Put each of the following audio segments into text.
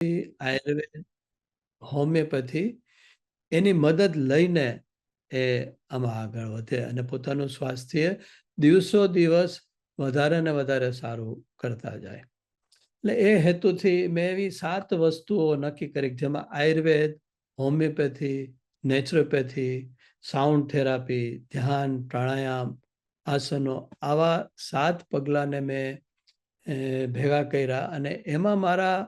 Ayurveda, homeopathy એની મદદ લઈને એ આમાં આગળ વધે અને પોતાનું સ્વાસ્થ્ય દિવસો દિવસ વધારે ને વધારે સારું કરતા જાય. એટલે એ હેતુથી મેં એવી 7 વસ્તુઓ નક્કી કરી, જેમાં Ayurveda, homeopathy, naturopathy, sound therapy, ધ્યાન, પ્રાણાયામ, આસનો, આવા 7 પગલાંને મેં ભેગા કર્યા અને એમાં મારા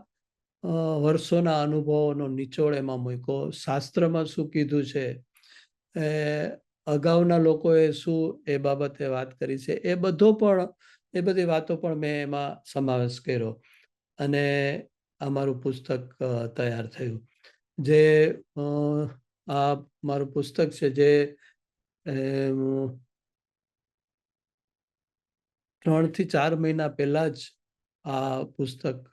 વર્ષોના અનુભવોનો નિચોડ એમાં મૂક્યો. શાસ્ત્રમાં શું કીધું છે, અગાઉના લોકોએ શું એ બાબતે વાત કરી છે, એ બધી વાતો પણ મેં એમાં સમાવેશ કર્યો અને આ મારું પુસ્તક તૈયાર થયું. જે આ મારું પુસ્તક છે, જે 3 થી 4 મહિના પહેલા જ આ પુસ્તક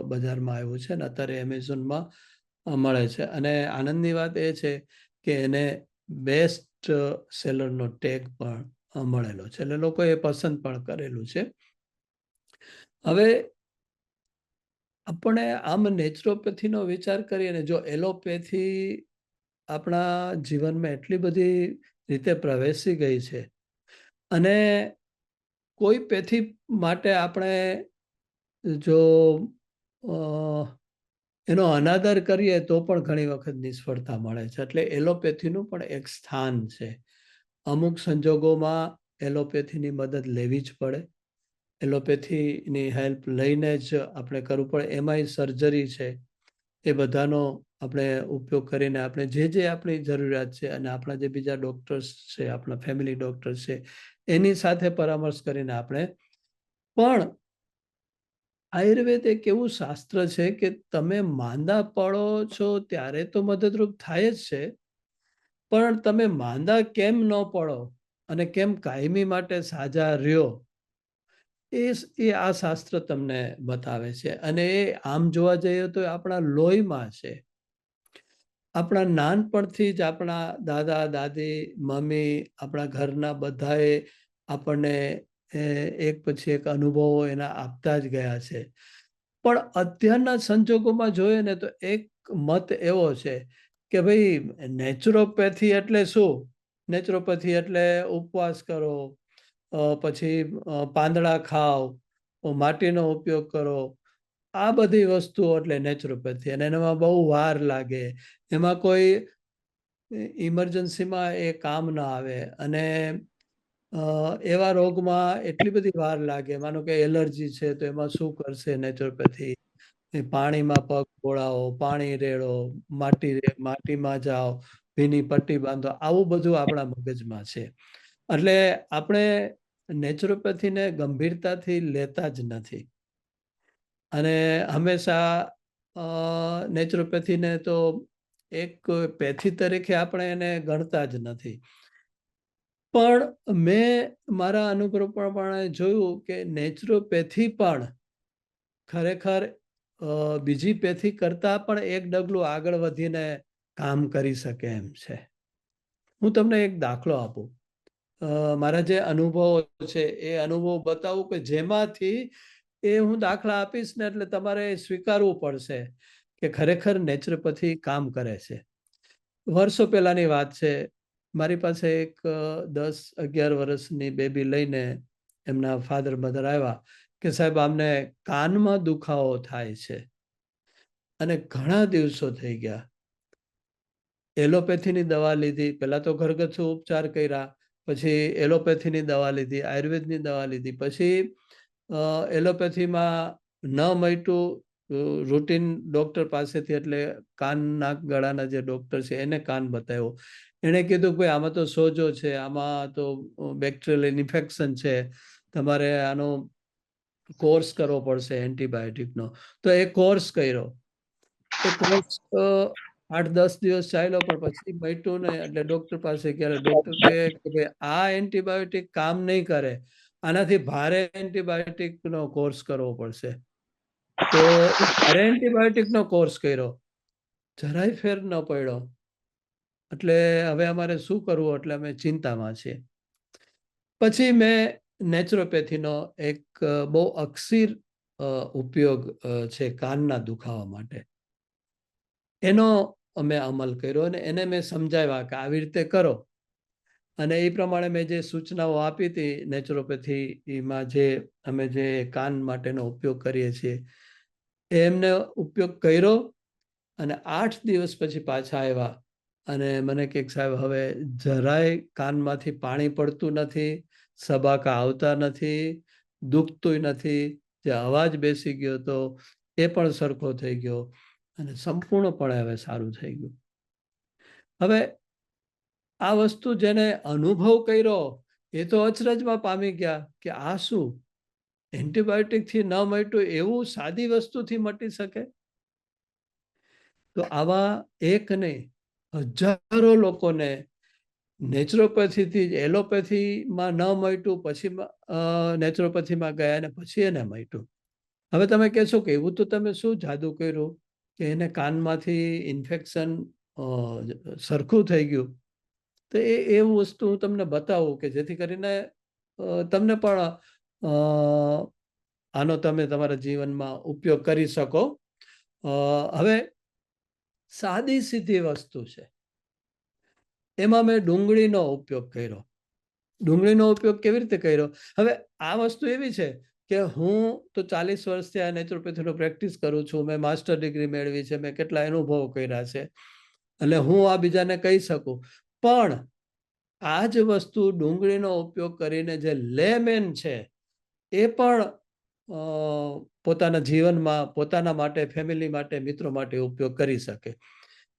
બજારમાં આવ્યું છે અને અત્યારે એમેઝોનમાં મળે છે. અને આનંદની વાત એ છે કે એને બેસ્ટ સેલરનો ટેગ પણ મળેલો છે, એટલે લોકોએ પસંદ પણ કરેલું છે. હવે આપણે આમ નેચરોપેથીનો વિચાર કરીએ ને, જો એલોપેથી આપણા જીવનમાં એટલી બધી રીતે પ્રવેશી ગઈ છે અને કોઈ પેથી માટે આપણે જો એનો અનાદર કરીએ તો પણ ઘણી વખત નિષ્ફળતા મળે છે. એટલે એલોપેથીનું પણ એક સ્થાન છે. અમુક સંજોગોમાં એલોપેથીની મદદ લેવી જ પડે, એલોપેથીની હેલ્પ લઈને જ આપણે કરવું પડે. એમાંય સર્જરી છે, એ બધાનો આપણે ઉપયોગ કરીને આપણે જે આપણી જરૂરિયાત છે અને આપણા જે બીજા ડૉક્ટર્સ છે, આપણા ફેમિલી ડૉક્ટર્સ છે, એની સાથે પરામર્શ કરીને આપણે પણ આયુર્વેદ એક એવું શાસ્ત્ર છે કે તમે માંદા પડો છો ત્યારે તો મદદરૂપ થાય જ છે, પણ તમે માંદા કેમ ન પડો અને કેમ કાયમી માટે સાજા રહ્યો, એ આ શાસ્ત્ર તમને બતાવે છે. અને એ આમ જોવા જઈએ તો આપણા લોહીમાં છે. આપણા નાનપણથી જ આપણા દાદા દાદી, મમ્મી, આપણા ઘરના બધાએ આપણને એક પછી એક અનુભવો એના આપતા જ ગયા છે. પણ અત્યારના સંજોગોમાં જોઈએ ને તો એક મત એવો છે કે ભાઈ નેચરોપેથી એટલે શું? નેચરોપેથી એટલે ઉપવાસ કરો, પછી પાંદડા ખાઓ, માટીનો ઉપયોગ કરો, આ બધી વસ્તુઓ એટલે નેચરોપેથી. અને એમાં બહુ વાર લાગે, એમાં કોઈ ઇમરજન્સીમાં એ કામ ના આવે અને એવા રોગમાં એટલી બધી વાર લાગે. માનો કે એલર્જી છે તો એમાં શું કરશે નેચરોપેથી? પાણીમાં પગ બોળાવો, પાણી રેડો, માટીમાં જાઓ, ભીની પટ્ટી બાંધો, આવું બધું આપણા મગજમાં છે. એટલે આપણે નેચરોપેથીને ગંભીરતાથી લેતા જ નથી અને હંમેશા નેચરોપેથીને તો એક પેથી તરીકે આપણે એને ગણતા જ નથી. પણ મેં મારા અનુભવ પ્રમાણે જોયું કે નેચરોપેથી પણ ખરેખર બીજી પેથી કરતાં પણ એક ડગલું આગળ વધીને કામ કરી શકે એમ છે. હું તમને એક દાખલો આપું. મારા જે અનુભવો છે એ અનુભવ બતાવું કે જેમાંથી હું દાખલા આપીશ ને એટલે તમારે સ્વીકારવું પડશે કે ખરેખર નેચરોપેથી કામ કરે છે. વર્ષો પહેલાની વાત છે. મારી પાસે એક 10-11 વર્ષની બેબી લઈને એમના ફાધર મધર આવ્યા કે સાહેબ આમને કાનમાં દુખાવો થાય છે અને ઘણા દિવસો થઈ ગયા. એલોપેથીની દવા લીધી, પહેલા તો ઘરગથ્થુ ઉપચાર કર્યા, પછી એલોપેથીની દવા લીધી, આયુર્વેદની દવા લીધી, પછી એલોપેથીમાં ન મટ્યું રૂટીન ડૉક્ટર પાસેથી, એટલે કાન નાક ગળાના જે ડૉક્ટર છે એને કાન બતાવ્યો. એણે કીધું કે ભાઈ આમાં તો સોજો છે, આમાં તો બેક્ટેરિયલ ઇન્ફેક્શન છે, તમારે આનો કોર્સ કરવો પડશે એન્ટીબાયોટિકનો. તો એ કોર્સ કર્યો. એ કોર્સ 8-10 દિવસ ચાલ્યો પણ પછી મટ્યું નહીં. એટલે ડૉક્ટર પાસે ગયા. ડૉક્ટર કહે કે ભાઈ આ એન્ટીબાયોટિક કામ નહીં કરે, આનાથી ભારે એન્ટીબાયોટિકનો કોર્સ કરવો પડશે. તો ભારે એન્ટીબાયોટિકનો કોર્સ કર્યો, જરાય ફેર ન પડ્યો. એટલે હવે અમારે શું કરવું, એટલે અમે ચિંતામાં છીએ. પછી મેં નેચરોપેથીનો એક બહુ અકસીર ઉપયોગ છે કાનના દુખાવા માટે. એનો અમે અમલ કર્યો અને એને મેં સમજાવ્યા કે આવી રીતે કરો. અને એ પ્રમાણે મેં જે સૂચનાઓ આપી હતી નેચરોપેથીમાં, જે અમે જે કાન માટેનો ઉપયોગ કરીએ છીએ, એમને ઉપયોગ કર્યો. અને 8 દિવસ પછી પાછા આવ્યા અને મને કે સાહેબ હવે જરાય કાનમાંથી પાણી પડતું નથી, સબાકા આવતા નથી, દુખતું નથી, જે અવાજ બેસી ગયો હતો એ પણ સરખો થઈ ગયો અને સંપૂર્ણપણે હવે સારું થઈ ગયું. હવે આ વસ્તુ જેને અનુભવ કર્યો એ તો અચરજમાં પામી ગયા કે આ શું, એન્ટિબાયોટિકથી ન મટ્યું એવું સાદી વસ્તુથી મટી શકે? તો આવા એક નહીં, હજારો લોકોને નેચરોપેથીથી એલોપેથીમાં ન મટ્યું, પછી નેચરોપેથીમાં ગયા અને પછી એને મટ્યું. હવે તમે કહેશો કે એવું તો તમે શું જાદુ કર્યું કે એને કાનમાંથી ઇન્ફેક્શન સરખું થઈ ગયું? તો એવું વસ્તુ હું તમને બતાવું કે જેથી કરીને તમને પણ આનો તમે તમારા જીવનમાં ઉપયોગ કરી શકો. હવે સાદી સીધી વસ્તુ છે, એમાં મેં ડુંગળીનો ઉપયોગ કર્યો. ડુંગળીનો ઉપયોગ કેવી રીતે કર્યો? હવે આ વસ્તુ એવી છે કે હું તો 40 વર્ષથી આ નેચરોપેથીનો પ્રેક્ટિસ કરું છું, મેં માસ્ટર ડિગ્રી મેળવી છે, મેં કેટલા અનુભવો કર્યા છે, એટલે હું આ બીજાને કહી શકું. પણ આ જ વસ્તુ ડુંગળીનો ઉપયોગ કરીને જે લેમેન છે એ પણ પોતાના જીવનમાં, પોતાના માટે, ફેમિલી માટે, મિત્રો માટે ઉપયોગ કરી શકે.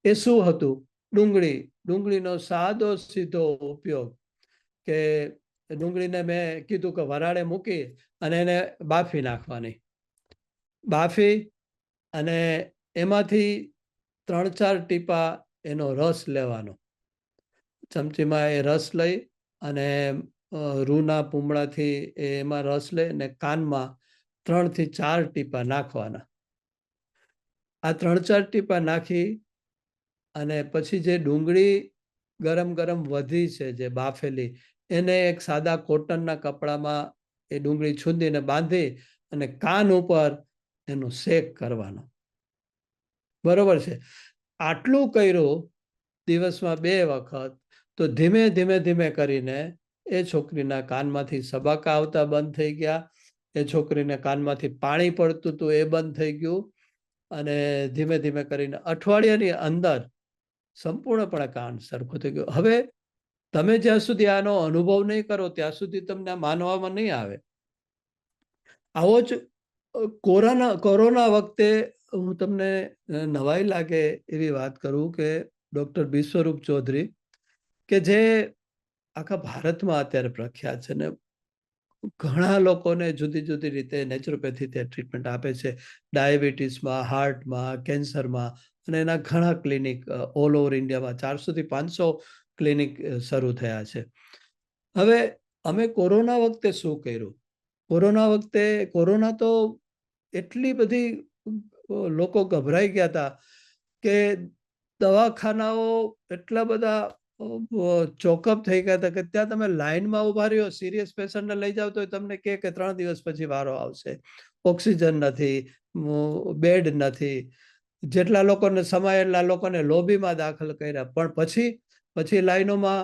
એ શું હતું? ડુંગળીનો સાદો સીધો ઉપયોગ. કે ડુંગળીને મેં કીધું કે વરાળે મૂકી અને એને બાફી નાખવાની. બાફી અને એમાંથી 3-4 ટીપા એનો રસ લેવાનો. ચમચીમાં એ રસ લઈ અને રૂના પૂમડાથી એમાં રસ લઈ અને કાનમાં 3-4 ટીપા નાખવાના. આ 3-4 ટીપા નાખી અને પછી જે ડુંગળી ગરમ ગરમ વધી છે જે બાફેલી, એને એક સાદા કોટનના કપડામાં એ ડુંગળી છૂંદીને બાંધી અને કાન ઉપર એનું શેક કરવાનો. બરોબર છે? આટલું કર્યું દિવસમાં 2 વખત, તો ધીમે ધીમે ધીમે કરીને એ છોકરીના કાનમાંથી સબાકા આવતા બંધ થઈ ગયા, એ છોકરીને કાનમાંથી પાણી પડતું હતું એ બંધ થઈ ગયું અને ધીમે ધીમે કરીને અઠવાડિયાની અંદર સંપૂર્ણપણે કાન સરખું થઈ ગયું. હવે તમે જ્યાં સુધી આનો અનુભવ નહીં કરો ત્યાં સુધી તમને માનવામાં નહીં આવે. આવો જ કોરોના વખતે હું તમને નવાઈ લાગે એવી વાત કરું કે ડૉક્ટર બિશ્વરૂપ ચૌધરી, કે જે આખા ભારતમાં અત્યારે પ્રખ્યાત છે ને ઘણા લોકોને જુદી જુદી રીતે નેચરોપેથી ટ્રીટમેન્ટ આપે છે, ડાયાબિટીસમાં, હાર્ટમાં, કેન્સરમાં, અને એના ઘણા ક્લિનિક ઓલ ઓવર ઇન્ડિયામાં 400 થી 500 ક્લિનિક શરૂ થયા છે. હવે અમે કોરોના વખતે શું કર્યું? કોરોના તો એટલી બધી લોકો ગભરાઈ ગયા હતા કે દવાખાનાઓ એટલા બધા ચોકઅપ થઈ ગયા હતા કે ત્યાં તમે લાઈનમાં ઉભા રહ્યો, સિરિયસ પેશન્ટને લઈ જાવ તો તમને કે 3 દિવસ પછી વારો આવશે, ઓક્સિજન નથી, બેડ નથી. જેટલા લોકોને સમાય એટલા લોકોને લોબીમાં દાખલ કર્યા, પણ પછી લાઈનોમાં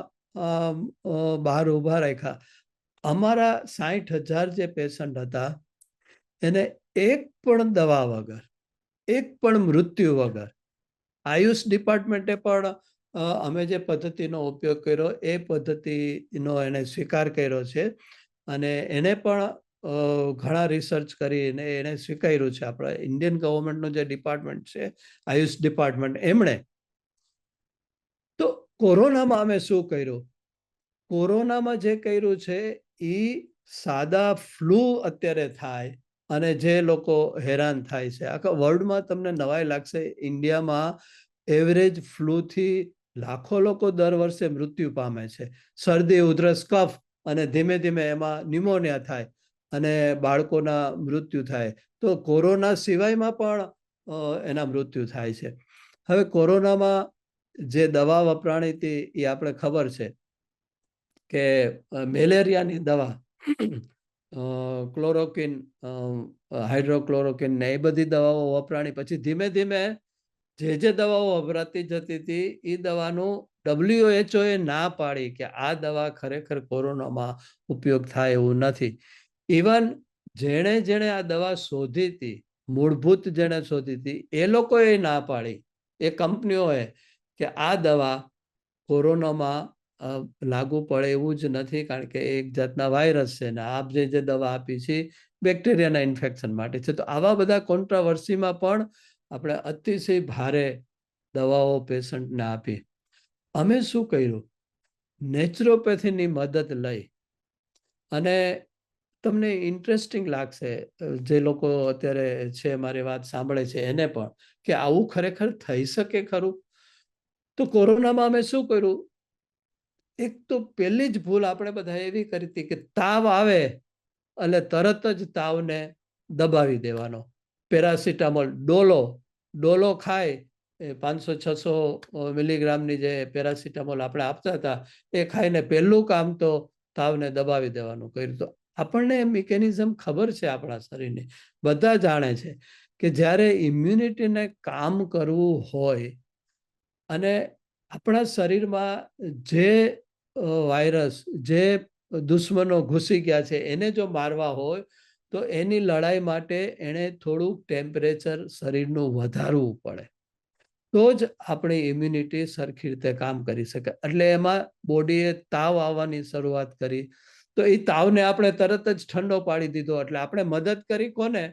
બહાર ઉભા રાખ્યા. અમારા 60,000 જે પેશન્ટ હતા એને એક પણ દવા વગર, એક પણ મૃત્યુ વગર, આયુષ ડિપાર્ટમેન્ટે પણ અમે જે પદ્ધતિનો ઉપયોગ કર્યો એ પદ્ધતિનો એને સ્વીકાર કર્યો છે અને એને પણ ઘણા રિસર્ચ કરીને એને સ્વીકાર્યું છે. આપણા ઇન્ડિયન ગવર્મેન્ટનું જે ડિપાર્ટમેન્ટ છે, આયુષ ડિપાર્ટમેન્ટ, એમણે. તો કોરોનામાં અમે શું કર્યું? કોરોનામાં જે કર્યું છે એ સાદા ફ્લૂ અત્યારે થાય અને જે લોકો હેરાન થાય છે, આખા વર્લ્ડમાં તમને નવાઈ લાગશે, ઇન્ડિયામાં એવરેજ ફ્લૂથી લાખો લોકો દર વર્ષે મૃત્યુ પામે છે. શરદી, ઉધરસ, કફ અને ધીમે ધીમે એમાં ન્યુમોનિયા થાય અને બાળકોના મૃત્યુ થાય. તો કોરોના સિવાયમાં પણ એના મૃત્યુ થાય છે. હવે કોરોનામાં જે દવા વપરાણી હતી એ આપણે ખબર છે કે મેલેરિયાની દવા, ક્લોરોકિન, હાઇડ્રોક્લોરોકિન ને એ બધી દવાઓ વપરાણી. પછી ધીમે ધીમે જે દવાઓ વપરાતી જતી હતી એ દવાનું WHO એ ના પાડી કે આ દવા ખરેખર કોરોનામાં ઉપયોગ થાય એવું નથી. ઇવન જેણે આ દવા શોધી હતી, મૂળભૂત જેણે શોધી હતી, એ લોકોએ ના પાડી, એ કંપનીઓએ, કે આ દવા કોરોનામાં લાગુ પડે એવું જ નથી, કારણ કે એક જાતના વાયરસ છે ને આપ જે દવા આપી છે બેક્ટેરિયાના ઇન્ફેક્શન માટે છે. તો આવા બધા કોન્ટ્રાવર્સીમાં પણ આપણે અતિશય ભારે દવાઓ પેશન્ટને આપી. અમે શું કર્યું, નેચરોપેથીની મદદ લઈ, અને તમને ઇન્ટરેસ્ટિંગ લાગશે, જે લોકો અત્યારે છે મારી વાત સાંભળે છે એને પણ, કે આવું ખરેખર થઈ શકે ખરું. તો કોરોનામાં અમે શું કર્યું, એક તો પહેલી જ ભૂલ આપણે બધા એવી કરી હતી કે તાવ આવે એટલે તરત જ તાવને દબાવી દેવાનો. પેરાસિટામોલ ડોલો ખાય, 500-600 મિલીગ્રામની જે પેરાસિટામોલ આપણે આપતા હતા, એ ખાઈને પહેલું કામ તો તાવને દબાવી દેવાનું કર્યું. તો આપણને મિકેનિઝમ ખબર છે આપણા શરીરની, બધા જાણે છે કે જ્યારે ઇમ્યુનિટીને કામ કરવું હોય અને આપણા શરીરમાં જે વાયરસ, જે દુશ્મનો ઘૂસી ગયા છે એને જો મારવા હોય તો એની લડાઈ માટે એણે થોડુંક ટેમ્પરેચર શરીરનું વધારવું પડે, તો જ આપણી ઇમ્યુનિટી સરખી રીતે કામ કરી શકે. એટલે એમાં બોડીએ તાવ આવવાની શરૂઆત કરી, તો એ તાવને આપણે તરત જ ઠંડો પાડી દીધો. એટલે આપણે મદદ કરી કોને?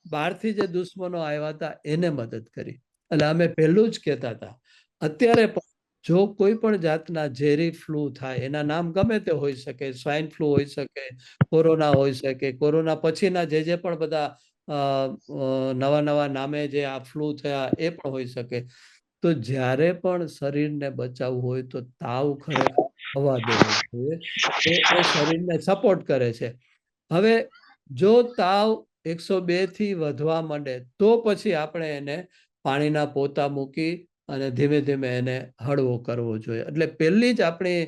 બહારથી જે દુશ્મનો આવ્યા હતા એને મદદ કરી. એટલે અમે પહેલું જ કહેતા હતા. અત્યારે પણ જો કોઈ પણ જાતના ઝેરી ફ્લૂ થાય, એના નામ ગમે તે હોઈ શકે, સ્વાઇન ફ્લૂ હોઈ શકે, કોરોના હોઈ શકે, કોરોના પછીના જે પણ બધા નવા નામે જે આ ફ્લૂ થયા એ પણ હોઈ શકે. તો જ્યારે પણ શરીરને બચાવવું હોય તો તાવ ખરેખર થવા દેવો જોઈએ. એ શરીરને સપોર્ટ કરે છે. હવે જો તાવ 102 થી વધવા માંડે તો પછી આપણે એને પાણીના પોતા મૂકી અને ધીમે ધીમે એને હળવો કરવો જોઈએ. એટલે પહેલી જ આપણી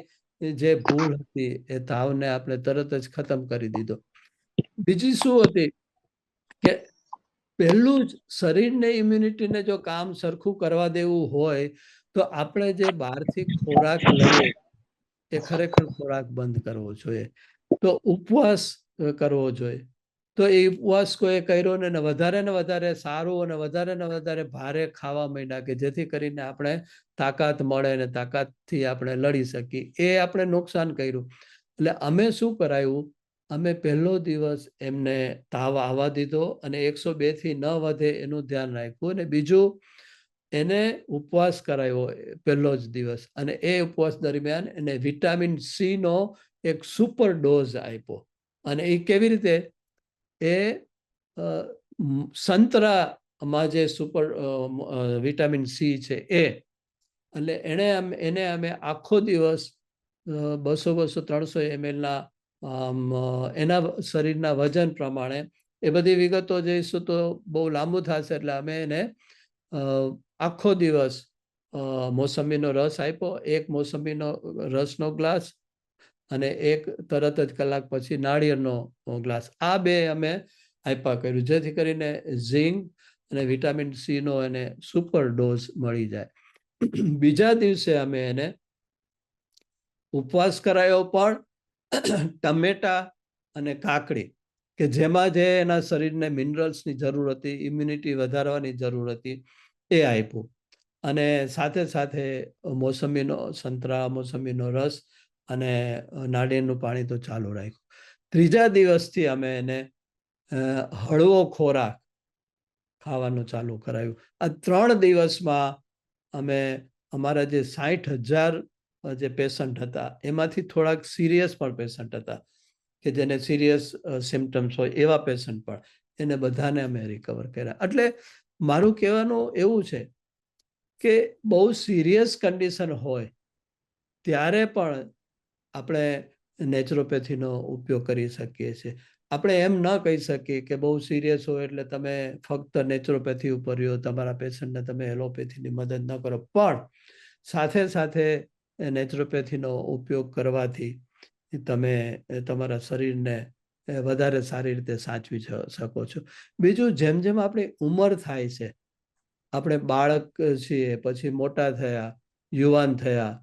જે ભૂલ હતી એ તાવને આપણે તરત જ ખતમ કરી દીધો. બીજી શું હતી કે પહેલું જ શરીરને ઇમ્યુનિટીને જો કામ સરખું કરવા દેવું હોય તો આપણે જે બહારથી ખોરાક લઈએ એ ખરેખર ખોરાક બંધ કરવો જોઈએ. તો ઉપવાસ કરવો જોઈએ. તો એ ઉપવાસ કોઈ કર્યો ને વધારે સારું અને વધારે ભારે ખાવા માંડ્યા, કે જેથી કરીને આપણે તાકાત મળે ને તાકાતથી આપણે લડી શકીએ. એ આપણે નુકસાન કર્યું. એટલે અમે શું કરાયું, અમે પહેલો દિવસ એમને તાવ આવવા દીધો અને 102 થી ન વધે એનું ધ્યાન રાખ્યું. અને બીજું, એને ઉપવાસ કરાયો પહેલો જ દિવસ, અને એ ઉપવાસ દરમિયાન એને વિટામિન સી નો એક સુપર ડોઝ આપ્યો. અને એ કેવી રીતે? એ સંતરામાં જે સુપર વિટામિન સી છે એ, એટલે એને અમે આખો દિવસ 200-300 ml ના એના શરીરના વજન પ્રમાણે, એ બધી વિગતો જઈશું તો બહુ લાંબુ થશે, એટલે અમે એને આખો દિવસ મોસંબીનો રસ આપ્યો, એક મોસંબીનો રસનો ગ્લાસ અને એક તરત જ કલાક પછી નાળિયેરનો ગ્લાસ. આ બે અમે આપ્યા કર્યું, જેથી કરીને ઝીંક અને વિટામિન સી નો એને સુપર ડોઝ મળી જાય. બીજા દિવસે અમે એને ઉપવાસ કરાયો, પણ ટમેટા અને કાકડી, કે જેમાં જે એના શરીરને મિનરલ્સની જરૂર હતી, ઇમ્યુનિટી વધારવાની જરૂર હતી, એ આપ્યું. અને સાથે સાથે મોસંબીનો રસ અને નાળિયેરનું પાણી તો ચાલુ રાખ્યું. ત્રીજા દિવસથી અમે એને હળવો ખોરાક ખાવાનું ચાલુ કરાયું. આ 3 દિવસમાં અમે અમારા જે 60,000 જે પેશન્ટ હતા એમાંથી થોડાક સિરિયસ પણ પેશન્ટ હતા, કે જેને સિરિયસ સિમ્ટમ્સ હોય એવા પેશન્ટ પણ, એને બધાને અમે રિકવર કર્યા. એટલે મારું કહેવાનું એવું છે કે બહુ સિરિયસ કન્ડિશન હોય ત્યારે પણ આપણે નેચરોપેથીનો ઉપયોગ કરી શકીએ છીએ. આપણે એમ ન કહી શકીએ કે બહુ સિરિયસ હોય એટલે તમે ફક્ત નેચરોપેથી ઉપર રહ્યો, તમારા પેશન્ટને તમે એલોપેથીની મદદ ન કરો. પણ સાથે સાથે નેચરોપેથીનો ઉપયોગ કરવાથી તમે તમારા શરીરને વધારે સારી રીતે સાચવી શકો છો. બીજું, જેમ જેમ આપણી ઉંમર થાય છે, આપણે બાળક છીએ, પછી મોટા થયા, યુવાન થયા,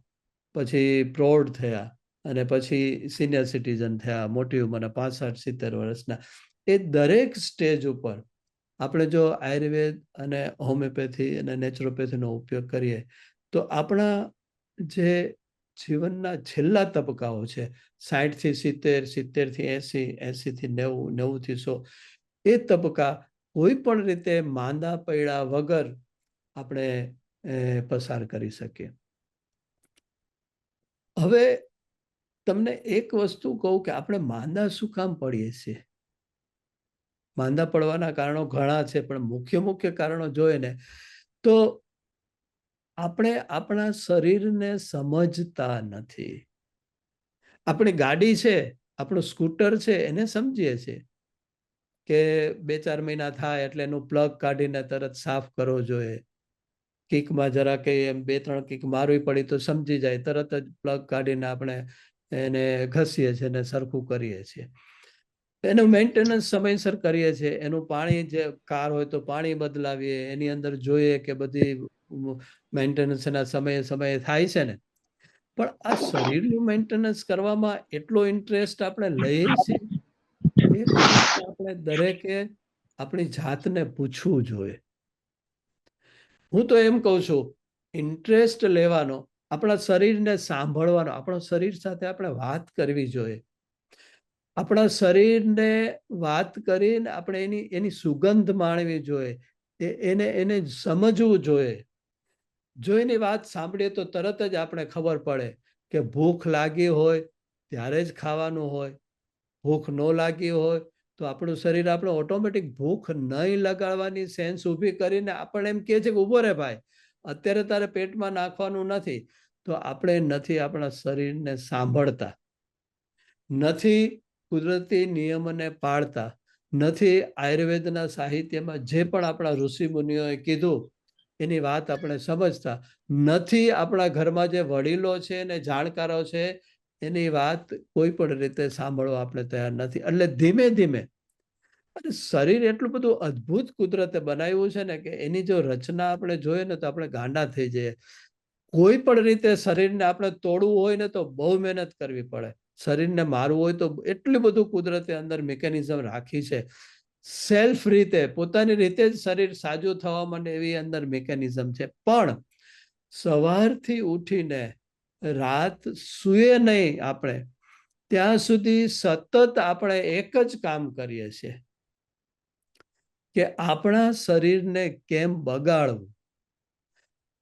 પછી પ્રૌઢ થયા, અને પછી સિનિયર સિટીઝન થયા, મોટી ઉંમરના 65-70 વર્ષના. એ દરેક સ્ટેજ ઉપર આપણે જો આયુર્વેદ અને હોમિયોપેથી અને નેચરોપેથીનો ઉપયોગ કરીએ તો આપણા જે જીવનના છેલ્લા તબક્કાઓ છે, 60 થી 70, 70 થી 80, 80 થી 90, 90 થી 100, એ તબક્કા કોઈ પણ રીતે માંદા પડ્યા વગર આપણે પસાર કરી શકીએ. હવે તમને એક વસ્તુ કહું કે આપણે માંદા શું કામ પડીએ છીએ? માંદા પડવાના કારણો ઘણા છે, પણ મુખ્ય કારણો જોઈએ ને તો આપણે આપણા શરીરને સમજતા નથી. આપણી ગાડી છે, આપણું સ્કૂટર છે, એને સમજીએ છીએ કે 2-4 મહિના થાય એટલે એનું પ્લગ કાઢીને તરત સાફ કરવો જોઈએ. કિકમાં જરા કે એમ 2-3 કિક મારવી પડી તો સમજી જાય, તરત જ પ્લગ કાઢીને આપણે એને ઘસીએ છીએ અને સરખું કરીએ છીએ. એનું મેન્ટેનન્સ સમયસર કરીએ છીએ. એનું પાણી, જે કાર હોય તો પાણી બદલાવીએ, એની અંદર જોઈએ કે બધી મેન્ટેનન્સના સમયે થાય છે ને. પણ આ શરીરનું મેન્ટેનન્સ કરવામાં એટલો ઇન્ટરેસ્ટ આપણે લઈએ છીએ? એક વખત આપણે દરેકે આપણી જાતને પૂછવું જોઈએ. હું તો એમ કહું છું, ઇન્ટરેસ્ટ લેવાનો, આપણા શરીરને સાંભળવાનો, આપણા શરીર સાથે આપણે વાત કરવી જોઈએ. આપણા શરીરને વાત કરીને આપણે એની સુગંધ માણવી જોઈએ, એને સમજવું જોઈએ. જો એની વાત સાંભળીએ તો તરત જ આપણે ખબર પડે કે ભૂખ લાગી હોય ત્યારે જ ખાવાનું હોય, ભૂખ ન લાગી હોય તો આપણું શરીર આપણે ઓટોમેટિક ભૂખ નહીં લગાડવાની સેન્સ ઊભી કરીને આપણે એમ કહે છે કે ઊભો રે ભાઈ, અત્યારે તારે પેટમાં નાખવાનું નથી. તો આપણે નથી આપણા શરીરને સાંભળતા, નથી કુદરતી નિયમને પાળતા, નથી આયુર્વેદના સાહિત્યમાં જે પણ આપણા ઋષિ મુનિઓએ કીધું એની વાત આપણે સમજતા, નથી આપણા ઘરમાં જે વડીલો છે ને જાણકારો છે એની વાત કોઈ પણ રીતે સાંભળવા આપણે તૈયાર નથી. એટલે ધીમે ધીમે, અને શરીર એટલું બધું અદ્ભુત કુદરતે બનાવ્યું છે ને કે એની જો રચના આપણે જોઈએ ને તો આપણે ગાંડા થઈ જઈએ. કોઈ પણ રીતે શરીરને આપણે તોડવું હોય ને તો બહુ મહેનત કરવી પડે. શરીરને મારવું હોય તો એટલું બધું કુદરતે અંદર મિકેનિઝમ રાખી છે. સેલ્ફ રીતે, પોતાની રીતે જ શરીર સાજું થવા માંડે એવી અંદર મિકેનિઝમ છે. પણ સવારથી ઉઠીને રાત સૂએ નહીં આપણે ત્યાં સુધી સતત આપણે એક જ કામ કરીએ છીએ કે આપણા શરીરને કેમ બગાડવું,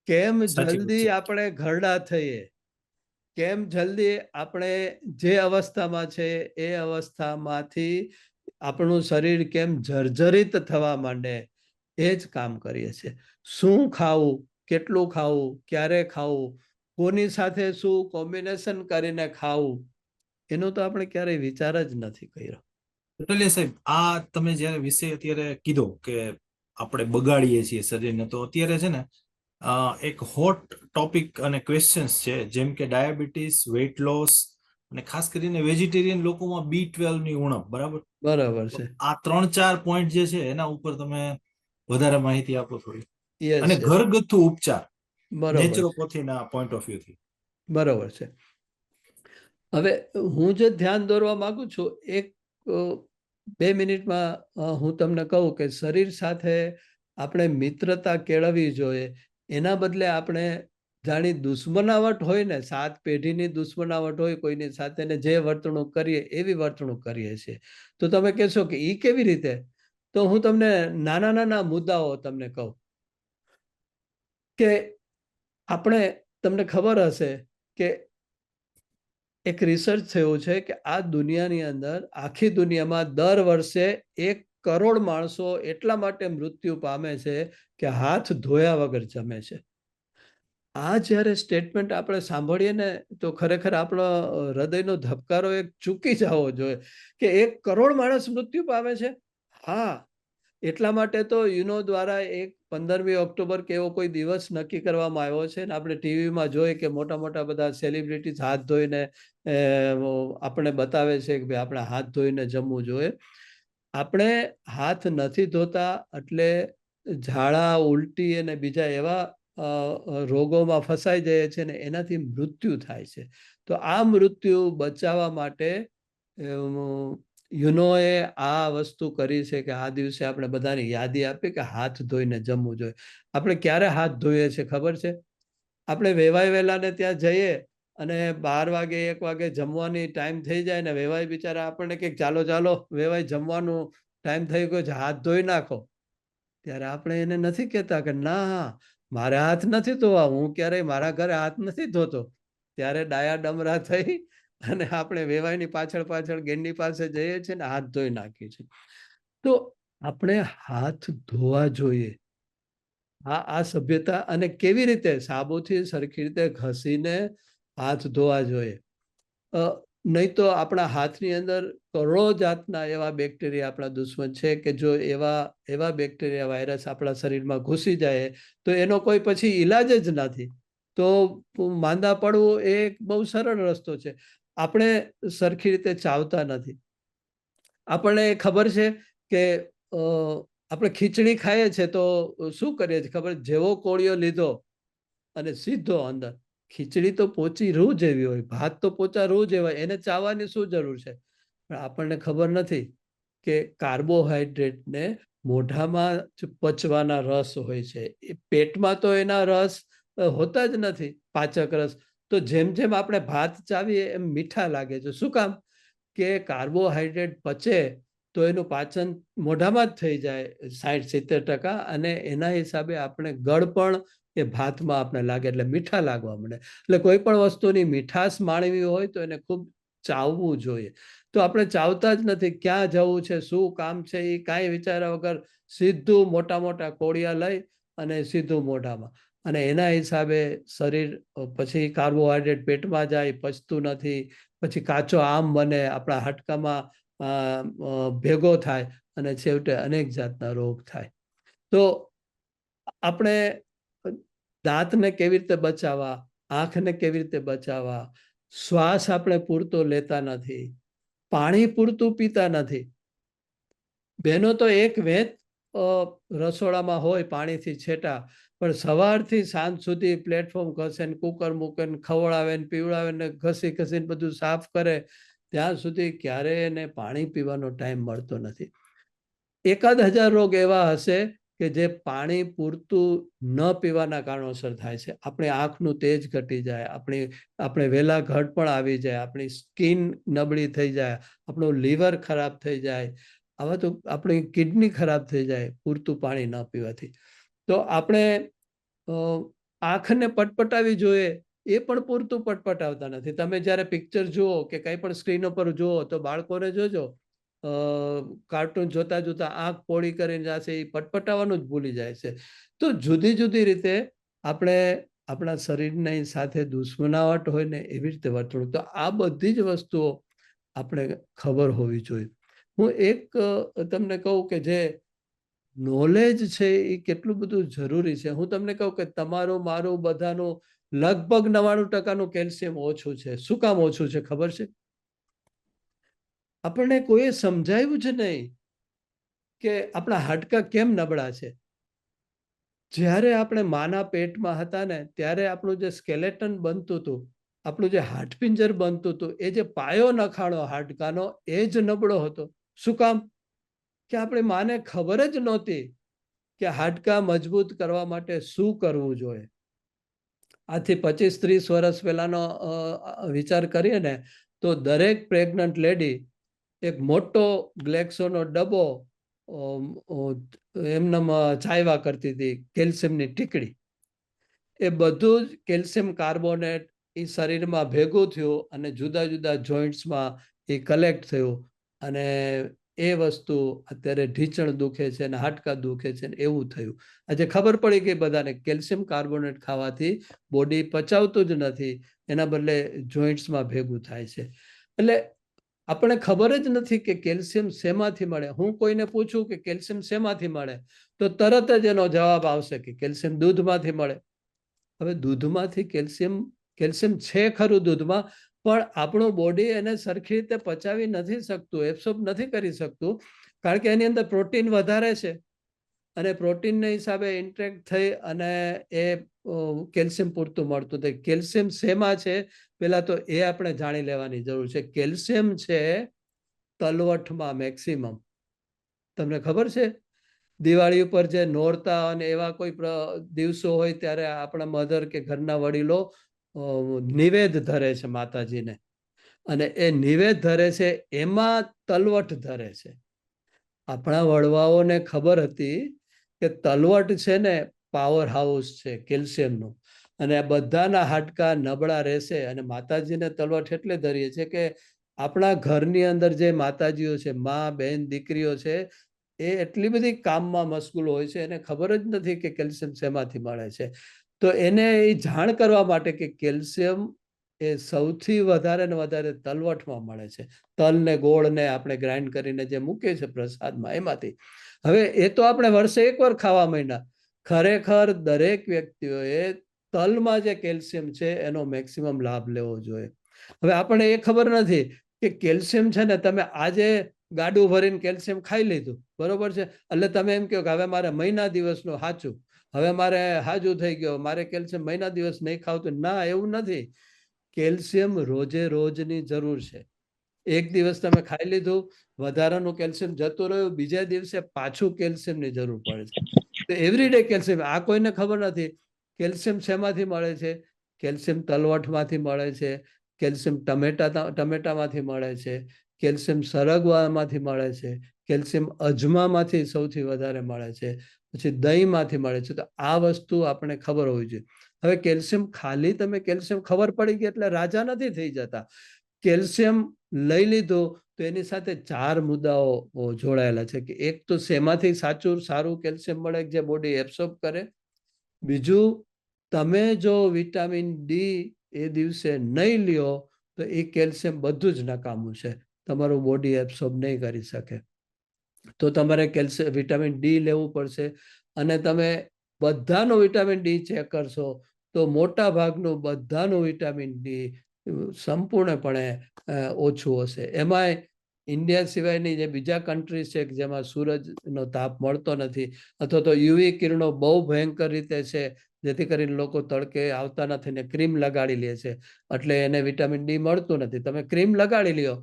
કેમ જલ્દી આપણે ઘરડા થઈએ, કેમ જલ્દી આપણે જે અવસ્થામાં છે એ અવસ્થામાંથી આપણું શરીર કેમ જર્જરિત થવા માંડે, એ જ કામ કરીએ છીએ. શું ખાવું, કેટલું ખાવું, ક્યારે ખાવું, કોની સાથે શું કોમ્બિનેશન કરીને ખાવું, એનો તો આપણે ક્યારેય વિચાર જ નથી કર્યો. ટોટલી સાહેબ, આ તમે જયારે વિષય અત્યારે કીધો કે આપણે બગાડીએ છીએ શરીરને, તો અત્યારે છે ને એક હોટ ટોપિક અને ક્વેશ્ચન્સ છે, જેમ કે ડાયાબિટીસ, વેઇટ લોસ અને ખાસ કરીને વેજીટેરિયન લોકોમાં B12 ની ઉણપ. બરાબર બરાબર છે. આ 3-4 પોઈન્ટ જે છે એના ઉપર તમે વધારે માહિતી આપો થોડી. અને યસ, ઘરગથ્થુ ઉપચાર બરોબર છે, નેચરોપેથીના પોઈન્ટ ઓફ વ્યૂ થી. બરોબર છે. હવે હું જે ધ્યાન દોરવા માંગુ છું, 1-2 મિનિટમાં હું તમને કહું કે શરીર સાથે આપણે મિત્રતા કેળવવી જોઈએ. એના બદલે આપણે જાણી દુશ્મનાવટ હોય ને, 7 પેઢીની દુશ્મનાવટ હોય કોઈની સાથે, ને જે વર્તણૂક કરીએ એવી વર્તણૂક કરીએ છીએ. તો તમે કહેશો કે એ કેવી રીતે? તો હું તમને નાના નાના મુદ્દાઓ તમને કહું કે આપણે, તમને ખબર હશે કે એક રિસર્ચ થયું છે કે આ દુનિયાની અંદર, આખી દુનિયામાં દર વર્ષે 1 કરોડ માણસો એટલા માટે મૃત્યુ પામે છે કે હાથ ધોયા વગર જમે છે. આ જ્યારે સ્ટેટમેન્ટ આપણે સાંભળીએ ને તો ખરેખર આપણો હૃદયનો ધબકારો એક ચૂકી જવો જોઈએ કે 1 કરોડ માણસ મૃત્યુ પામે છે. હા, એટલા માટે તો યુનો દ્વારા એક 15મી ઓક્ટોબર કે એવો કોઈ દિવસ નક્કી કરવામાં આવ્યો છે ને આપણે ટીવીમાં જોઈએ કે મોટા મોટા બધા સેલિબ્રિટીઝ હાથ ધોઈને આપણે બતાવે છે કે ભાઈ આપણે હાથ ધોઈને જમવું જોઈએ. આપણે હાથ નથી ધોતા એટલે ઝાડા ઉલટી અને બીજા એવા રોગોમાં ફસાઈ જાય છે ને એનાથી મૃત્યુ થાય છે. તો આ મૃત્યુ બચાવવા માટે યુનોએ આ વસ્તુ કરી છે કે આ દિવસે આપણે બધાની યાદી આપી કે હાથ ધોઈને જમવું જોઈએ. આપણે ક્યારે હાથ ધોઈએ છીએ ખબર છે? આપણે વેવાય વેલાને ત્યાં જઈએ અને 12 વાગે 1 વાગે જમવાની ટાઈમ થઈ જાય ને વેવાય બિચારા આપણને કે ચાલો ચાલો વેવાય જમવાનું ટાઈમ થઈ ગયો છે, હાથ ધોઈ નાખો. ત્યારે આપણે એને નથી કહેતા કે ના, મારે હાથ નથી ધોવા, હું ક્યારેય મારા ઘરે હાથ નથી ધોતો. ત્યારે ડાયા ડમરા થઈ અને આપણે વેવાયની પાછળ પાછળ ગેંડી પાસે જઈએ છીએ ને હાથ ધોઈ નાખીએ છીએ. તો આપણે હાથ ધોવા જોઈએ. આ સભ્યતા, અને કેવી રીતે? સાબુથી સરખી રીતે ઘસીને હાથ ધોવા જોઈએ. નહીં તો આપણા હાથની અંદર કરોડો જાતના એવા બેક્ટેરિયા આપણા દુશ્મન છે કે જો એવા બેક્ટેરિયા વાયરસ આપણા શરીરમાં ઘૂસી જાય તો એનો કોઈ પછી ઈલાજ જ નથી. તો માંદા પડવું એ એક બહુ સરળ રસ્તો છે. આપણે સરખી રીતે ચાવતા નથી. આપણને ખબર છે કે આપણે ખીચડી ખાઈએ છીએ તો શું કરીએ છીએ ખબર? જેવો કોળિયો લીધો અને સીધો અંદર. ખીચડી તો પોચી રૂ જેવી હોય, ભાત તો પોચા રૂ જેવા, એને ચાવવાની શું જરૂર છે? પણ આપણને ખબર નથી કે કાર્બોહાઈડ્રેટને મોઢામાં જ પચવાના રસ હોય છે. એ પેટમાં તો એના રસ હોતા જ નથી, પાચક રસ. તો જેમ જેમ આપણે ભાત ચાવીએ એમ મીઠા લાગે છે. શું કામ? કે કાર્બોહાઈડ્રેટ પચે તો એનું પાચન મોઢામાં જ થઈ જાય 60-70%, અને એના હિસાબે આપણે ગળ પણ એ ભાતમાં આપણે લાગે એટલે મીઠા લાગવા મળે. એટલે કોઈ પણ વસ્તુની મીઠાશ માણવી હોય તો એને ખૂબ ચાવવું જોઈએ. તો આપણે ચાવતા જ નથી. ક્યાં જવું છે, શું કામ છે, એ કાંઈ વિચાર્યા વગર સીધું મોટા મોટા કોળિયા લઈ અને સીધું મોઢામાં, અને એના હિસાબે શરીર પછી કાર્બોહાઈડ્રેટ પેટમાં જાય, પચતું નથી, પછી કાચો આમ બને, આપણા હાડકામાં ભેગો થાય અને છેવટે અનેક જાતના રોગ થાય. તો આપણે દાંતને કેવી રીતે બચાવવા, આંખને કેવી રીતે બચાવવા, શ્વાસ આપણે પૂરતો લેતા નથી, પાણી પૂરતું પીતા નથી. બહેનો તો એક વેત રસોડામાં હોય પાણીથી છેટા, પણ સવારથી સાંજ સુધી પ્લેટફોર્મ ઘસે ને કુકર મૂકે ને ખવડાવે ને પીવડાવે ને ઘસી ઘસીને બધું સાફ કરે, ત્યાં સુધી ક્યારેય એને પાણી પીવાનો ટાઈમ મળતો નથી. 1000 રોગ એવા હશે કે જે પાણી પૂરતું ન પીવાના કારણોસર થાય છે. આપણી આંખનું તેજ ઘટી જાય, આપણે વેલા ઘટ પણ આવી જાય, આપણી સ્કિન નબળી થઈ જાય, આપણું લીવર ખરાબ થઈ જાય, આવા તો આપણી કિડની ખરાબ થઈ જાય પૂરતું પાણી ન પીવાથી. તો આપણે આંખને પટપટાવી જોઈએ, એ પણ પૂરતું પટપટાવતા નથી. તમે જ્યારે પિક્ચર જુઓ કે કંઈ પણ સ્ક્રીન ઉપર જુઓ તો બાળકોને જોજો, કાર્ટૂન જોતા જોતા આંખ પોળી કરીને જશે, એ પટપટાવવાનું જ ભૂલી જાય છે. તો જુદી જુદી રીતે આપણે આપણા શરીરની સાથે દુશ્મનાવટ હોય ને એવી રીતે વર્તણૂક. તો આ બધી જ વસ્તુઓ આપણે ખબર હોવી જોઈએ. હું એક તમને કહું કે જે નોલેજ છે એ કેટલું બધું જરૂરી છે. હું તમને કહું કે તમારું મારું બધાનું લગભગ 99% કેલ્શિયમ ઓછું છે. શું કામ ઓછું છે ખબર છે? આપણને કોઈએ સમજાવ્યું જ નહીં કે આપણા હાડકા કેમ નબળા છે. જ્યારે આપણે માના પેટમાં હતા ને ત્યારે આપણું જે સ્કેલેટન બનતું હતું, આપણું જે હાડપિંજર બનતું હતું, એ જે પાયો નખાણો હાડકાનો, એ જ નબળો હતો. શું કામ? કે આપણી માને ખબર જ નહોતી કે હાડકા મજબૂત કરવા માટે શું કરવું જોઈએ. આથી 25-30 વર્ષ પહેલાનો વિચાર કરીએ ને તો દરેક પ્રેગ્નન્ટ લેડી એક મોટો ગ્લેક્સોનો ડબ્બો એમનામાં ચાવ્યા કરતી હતી, કેલ્શિયમની ટીકડી. એ બધું જ કેલ્શિયમ કાર્બોનેટ એ શરીરમાં ભેગું થયું અને જુદા જુદા જોઈન્ટ્સમાં એ કલેક્ટ થયું, અને એ વસ્તુ અત્યારે ઢીંચણ દુખે છે અને હાડકા દુખે છે ને એવું થયું. આજે ખબર પડી કે બધાને કેલ્શિયમ કાર્બોનેટ ખાવાથી બોડી પચાવતું જ નથી, એના બદલે જોઈન્ટ્સમાં ભેગું થાય છે. એટલે આપણે ખબર જ નથી કે કેલ્શિયમ શેમાંથી મળે. હું કોઈને પૂછું કે કેલ્શિયમ શેમાંથી મળે તો તરત જ એનો જવાબ આવશે કે કેલ્શિયમ દૂધમાંથી મળે. હવે દૂધમાંથી કેલ્શિયમ છે ખરું દૂધમાં, પણ આપણું બોડી એને સરખી રીતે પચાવી નથી શકતું, એબ્સોર્બ નથી કરી શકતું, કારણ કે એની અંદર પ્રોટીન વધારે છે અને પ્રોટીનના હિસાબે ઇન્ટરેક્ટ થઈ અને એ કેલ્શિયમ પૂરતું મળતું થાય. કેલ્શિયમ શેમાં છે પેલા તો એ આપણે જાણી લેવાની જરૂર છે. કેલ્શિયમ છે તલવઠમાં મેક્સિમમ. તમને ખબર છે દિવાળી ઉપર જે નોરતા અને એવા કોઈ દિવસો હોય ત્યારે આપણા મધર કે ઘરના વડીલો નિવેદ ધરે છે માતાજીને, અને એ નિવેદ ધરે છે એમાં તલવટ ધરે છે. આપણા વડવાઓને ખબર હતી કે તલવટ છે ને પાવર હાઉસ છે કેલ્શિયમનું, અને આ બધાના હાડકા નબળા રહેશે. અને માતાજીને તલવટ એટલે ધરીએ છે કે આપણા ઘરની અંદર જે માતાજીઓ છે, મા, બેન, દીકરીઓ છે, એ એટલી બધી કામમાં મશગુલ હોય છે, એને ખબર જ નથી કે કેલ્શિયમ શેમાંથી મળે છે. તો એને એ જાણ કરવા માટે કે કેલ્શિયમ એ સૌથી વધારે ને વધારે તલવટમાં મળે છે. તલ ને ગોળ ને આપણે ગ્રાઇન્ડ કરીને જે મૂકે છે પ્રસાદમાં, એમાંથી. હવે એ તો આપણે વર્ષે એકવાર ખાવા માંડ્યા. ખરેખર દરેક વ્યક્તિઓએ તલમાં જે કેલ્શિયમ છે એનો મેક્સિમમ લાભ લેવો જોઈએ. હવે આપણને એ ખબર નથી કે કેલ્શિયમ છે ને, તમે આજે ગાડું ભરીને કેલ્શિયમ ખાઈ લીધું, બરોબર છે, એટલે તમે એમ કહો કે હવે મારે મહિના દિવસનું હાચું, હવે મારે હાજુ થઈ ગયો, મારે કેલ્શિયમ મહિના દિવસ નહીં ખાવતું. ના, એવું નથી. કેલ્શિયમ રોજે રોજની જરૂર છે. એક દિવસ તમે ખાઈ લીધું, વધારાનું કેલ્શિયમ જતું રહ્યું, બીજા દિવસે પાછું કેલ્શિયમની જરૂર પડે છે. તો એવરીડે કેલ્શિયમ. આ કોઈને ખબર નથી. કેલ્શિયમ શેમાંથી મળે છે? કેલ્શિયમ તલવઠમાંથી મળે છે, કેલ્શિયમ ટમેટામાંથી મળે છે, કેલ્શિયમ સરગવામાંથી મળે છે, કેલ્શિયમ અજમામાંથી સૌથી વધારે મળે છે, પછી દહીંમાંથી મળે છે. તો આ વસ્તુ આપણે ખબર હોવી જોઈએ. હવે કેલ્શિયમ ખાલી તમે કેલ્શિયમ ખબર પડી ગઈ એટલે રાજા નથી થઈ જતા. કેલ્શિયમ લઈ લીધું તો એની સાથે 4 મુદ્દાઓ જોડાયેલા છે કે એક તો શેમાંથી સારું કેલ્શિયમ મળે જે બોડી એબ્સોર્બ કરે. બીજું, તમે જો વિટામિન ડી એ દિવસે નહીં લ્યો તો એ કેલ્શિયમ બધું જ નકામું છે, તમારું બોડી એબ્સોર્બ નહીં કરી શકે. તો તમારે વિટામિન ડી લેવું પડશે. અને તમે બધાનું વિટામિન ડી ચેક કરશો તો મોટા ભાગનું બધાનું વિટામિન ડી સંપૂર્ણપણે ઓછું હશે. એમાંય ઇન્ડિયા સિવાયની જે બીજા કન્ટ્રીઝ છે જેમાં સૂરજનો તાપ મળતો નથી, અથવા તો યુવી કિરણો બહુ ભયંકર રીતે છે, જેથી કરીને લોકો તડકે આવતા નથી ને ક્રીમ લગાડી લે છે, એટલે એને વિટામિન ડી મળતું નથી. તમે ક્રીમ લગાડી લ્યો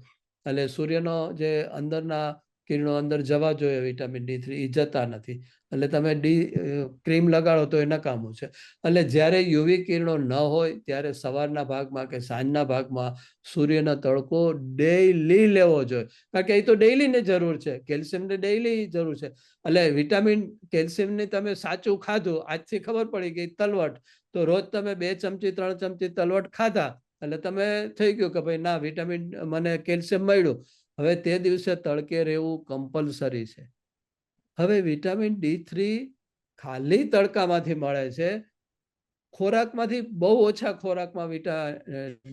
એટલે સૂર્યનો જે અંદરના કિરણો અંદર જવા જોઈએ વિટામિન D3 એ જતા નથી, એટલે તમે ક્રીમ લગાડો તો એ નકામું છે. એટલે જ્યારે યુવી કિરણો ન હોય ત્યારે સવારના ભાગમાં કે સાંજના ભાગમાં સૂર્યનો તડકો ડેઈલી લેવો જોઈએ, કારણ કે એ તો ડેઈલીની જરૂર છે, કેલ્શિયમની ડેઈલી જરૂર છે. એટલે કેલ્શિયમની તમે સાચું ખાધું, આજથી ખબર પડી ગઈ તલવટ, તો રોજ તમે 2 ચમચી 3 ચમચી તલવટ ખાધા એટલે તમે થઈ ગયું કે ભાઈ ના, વિટામિન મને કેલ્શિયમ મળ્યું. હવે તે દિવસે તડકે રહેવું કમ્પલસરી છે. હવે વિટામિન D3 ખાલી તડકામાંથી મળે છે, ખોરાકમાંથી બહુ ઓછા ખોરાકમાં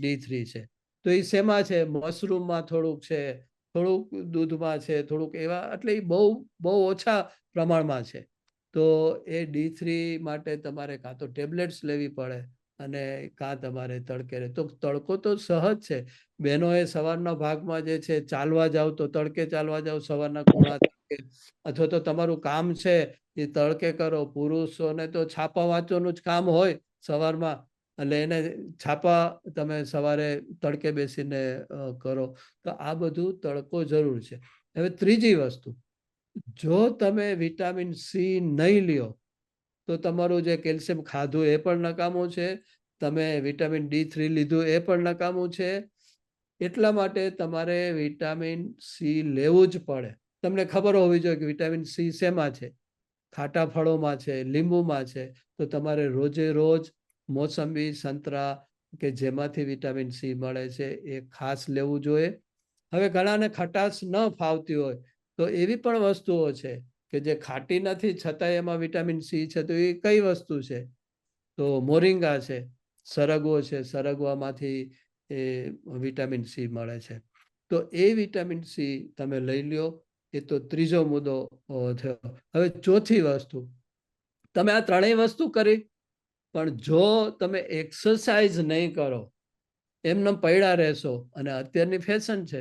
D3 છે. તો એ શેમાં છે? મશરૂમમાં થોડુંક છે, થોડુંક દૂધમાં છે, થોડુંક એવા, એટલે એ બહુ ઓછા પ્રમાણમાં છે. તો એ D3 માટે તમારે કાં તો ટેબ્લેટ્સ લેવી પડે અને કાં તમારે તડકે રહે. તો તડકો તો સહજ છે. બહેનોએ સવારના ભાગમાં જે છે ચાલવા જાવ તો તડકે ચાલવા જાવ, સવારના કુણા તડકે, અથવા તો તમારું કામ છે એ તડકે કરો. પુરુષોને તો છાપા વાંચવાનું જ કામ હોય સવારમાં, એટલે એને છાપા તમે સવારે તડકે બેસીને કરો. તો આ બધું તડકો જરૂર છે. હવે ત્રીજી વસ્તુ, જો તમે વિટામિન સી નહીં લ્યો તો તમારું જે કેલ્શિયમ ખાધું એ પણ નકામું છે, તમે વિટામિન D3 લીધું એ પણ નકામું છે. એટલા માટે તમારે વિટામિન સી લેવું જ પડે. તમને ખબર હોવી જોઈએ કે વિટામિન સી શેમાં છે? ખાટા ફળોમાં છે, લીંબુમાં છે. તો તમારે રોજે રોજ મોસંબી, સંતરા કે જેમાંથી વિટામિન સી મળે છે એ ખાસ લેવું જોઈએ. હવે ઘણાને ખટાશ ન ફાવતી હોય તો એવી પણ વસ્તુઓ છે કે જે ખાટી નથી છતાંય એમાં વિટામિન સી છે. તો એ કઈ વસ્તુ છે? તો મોરિંગા છે, સરગવો છે, સરગવામાંથી એ વિટામિન સી મળે છે. તો એ વિટામિન સી તમે લઈ લ્યો. એ તો ત્રીજો મુદ્દો થયો. હવે ચોથી વસ્તુ, તમે આ ત્રણેય વસ્તુ કરી, પણ જો તમે એક્સરસાઇઝ નહીં કરો, એમને પડ્યા રહેશો, અને અત્યારની ફેશન છે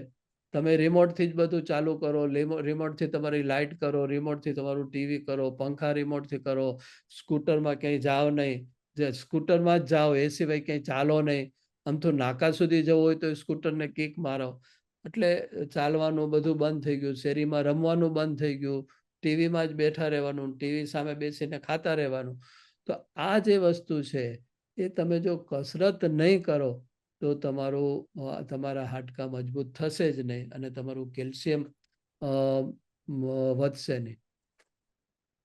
તમે રિમોટથી જ બધું ચાલુ કરો, રિમોટથી તમારી લાઇટ કરો, રિમોટથી તમારું ટીવી કરો, પંખા રિમોટથી કરો, સ્કૂટરમાં ક્યાંય જાઓ નહીં, જે સ્કૂટરમાં જ જાઓ, એ સિવાય ક્યાંય ચાલો નહીં. આમ તો નાકા સુધી જવું હોય તો સ્કૂટરને કિક મારો. એટલે ચાલવાનું બધું બંધ થઈ ગયું, શેરીમાં રમવાનું બંધ થઈ ગયું, ટીવીમાં જ બેઠા રહેવાનું, ટીવી સામે બેસીને ખાતા રહેવાનું. તો આ જે વસ્તુ છે એ તમે જો કસરત નહીં કરો તો તમારા હાડકાં મજબૂત થશે જ નહીં અને તમારું કેલ્શિયમ વધશે નહીં.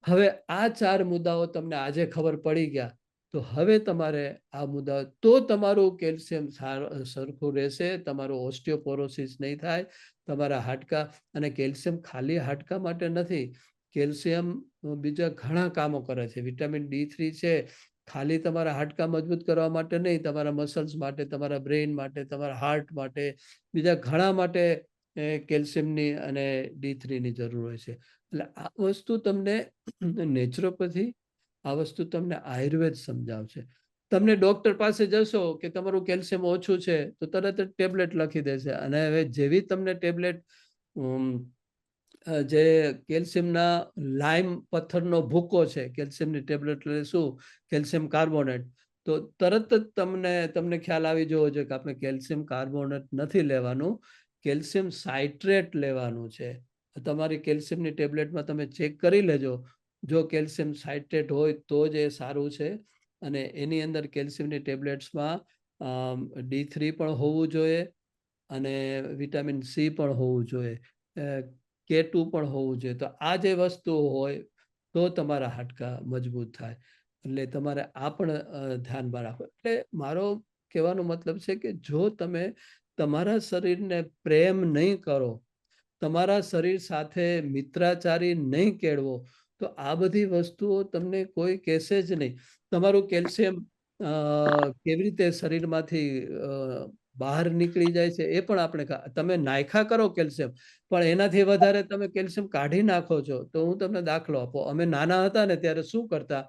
હવે આ 4 મુદ્દાઓ તમને આજે ખબર પડી ગયા, તો હવે તમારે આ મુદ્દાઓ, તો તમારું કેલ્શિયમ સરખું રહેશે, તમારું ઓસ્ટિયોપોરોસિસ નહીં થાય, તમારા હાડકાં. અને કેલ્શિયમ ખાલી હાડકાં માટે નથી, કેલ્શિયમ બીજા ઘણા કામો કરે છે. વિટામિન D3 છે ખાલી તમારા હાડકાં મજબૂત કરવા માટે નહીં, તમારા મસલ્સ માટે, તમારા બ્રેઇન માટે, તમારા હાર્ટ માટે, બીજા ઘણા માટે કેલ્શિયમની અને D3ની જરૂર હોય છે. એટલે આ વસ્તુ તમને નેચરોપેથી, આ વસ્તુ તમને આયુર્વેદ સમજાવશે. તમને ડોક્ટર પાસે જશો કે તમારું કેલ્શિયમ ઓછું છે તો તરત જ ટેબ્લેટ લખી દેશે. અને હવે જેવી તમને ટેબ્લેટ, જે કેલ્શિયમના લાઇમ પથ્થરનો ભૂકો છે, કેલ્શિયમની ટેબ્લેટ લેશું, કેલ્શિયમ કાર્બોનેટ, તો તરત જ તમને ખ્યાલ આવી જવો જોઈએ કે આપણે કેલ્શિયમ કાર્બોનેટ નથી લેવાનું, કેલ્શિયમ સાઇટ્રેટ લેવાનું છે. તમારી કેલ્શિયમની ટેબ્લેટમાં તમે ચેક કરી લેજો, જો કેલ્શિયમ સાઇટ્રેટ હોય તો જ એ સારું છે. અને એની અંદર કેલ્શિયમની ટેબ્લેટ્સમાં D3 પણ હોવું જોઈએ અને વિટામિન C પણ હોવું જોઈએ, K2 પણ હોવું જોઈએ. તો આ જે વસ્તુઓ હોય તો તમારા હાડકાં મજબૂત થાય. એટલે તમારે આ પણ ધ્યાનમાં રાખો. એટલે મારો કહેવાનો મતલબ છે કે જો તમે તમારા શરીરને પ્રેમ નહીં કરો, તમારા શરીર સાથે મિત્રાચારી નહીં કેળવો, તો આ બધી વસ્તુઓ તમને કોઈ કહેશે જ નહીં. તમારું કેલ્શિયમ કેવી રીતે શરીરમાંથી બહાર નીકળી જાય છે એ પણ આપણે, તમે નાયખા કરો કેલ્શિયમ, પણ એનાથી વધારે તમે કેલ્શિયમ કાઢી નાખો છો. તો હું તમને દાખલો આપો. અમે નાના હતા ને ત્યારે શું કરતા,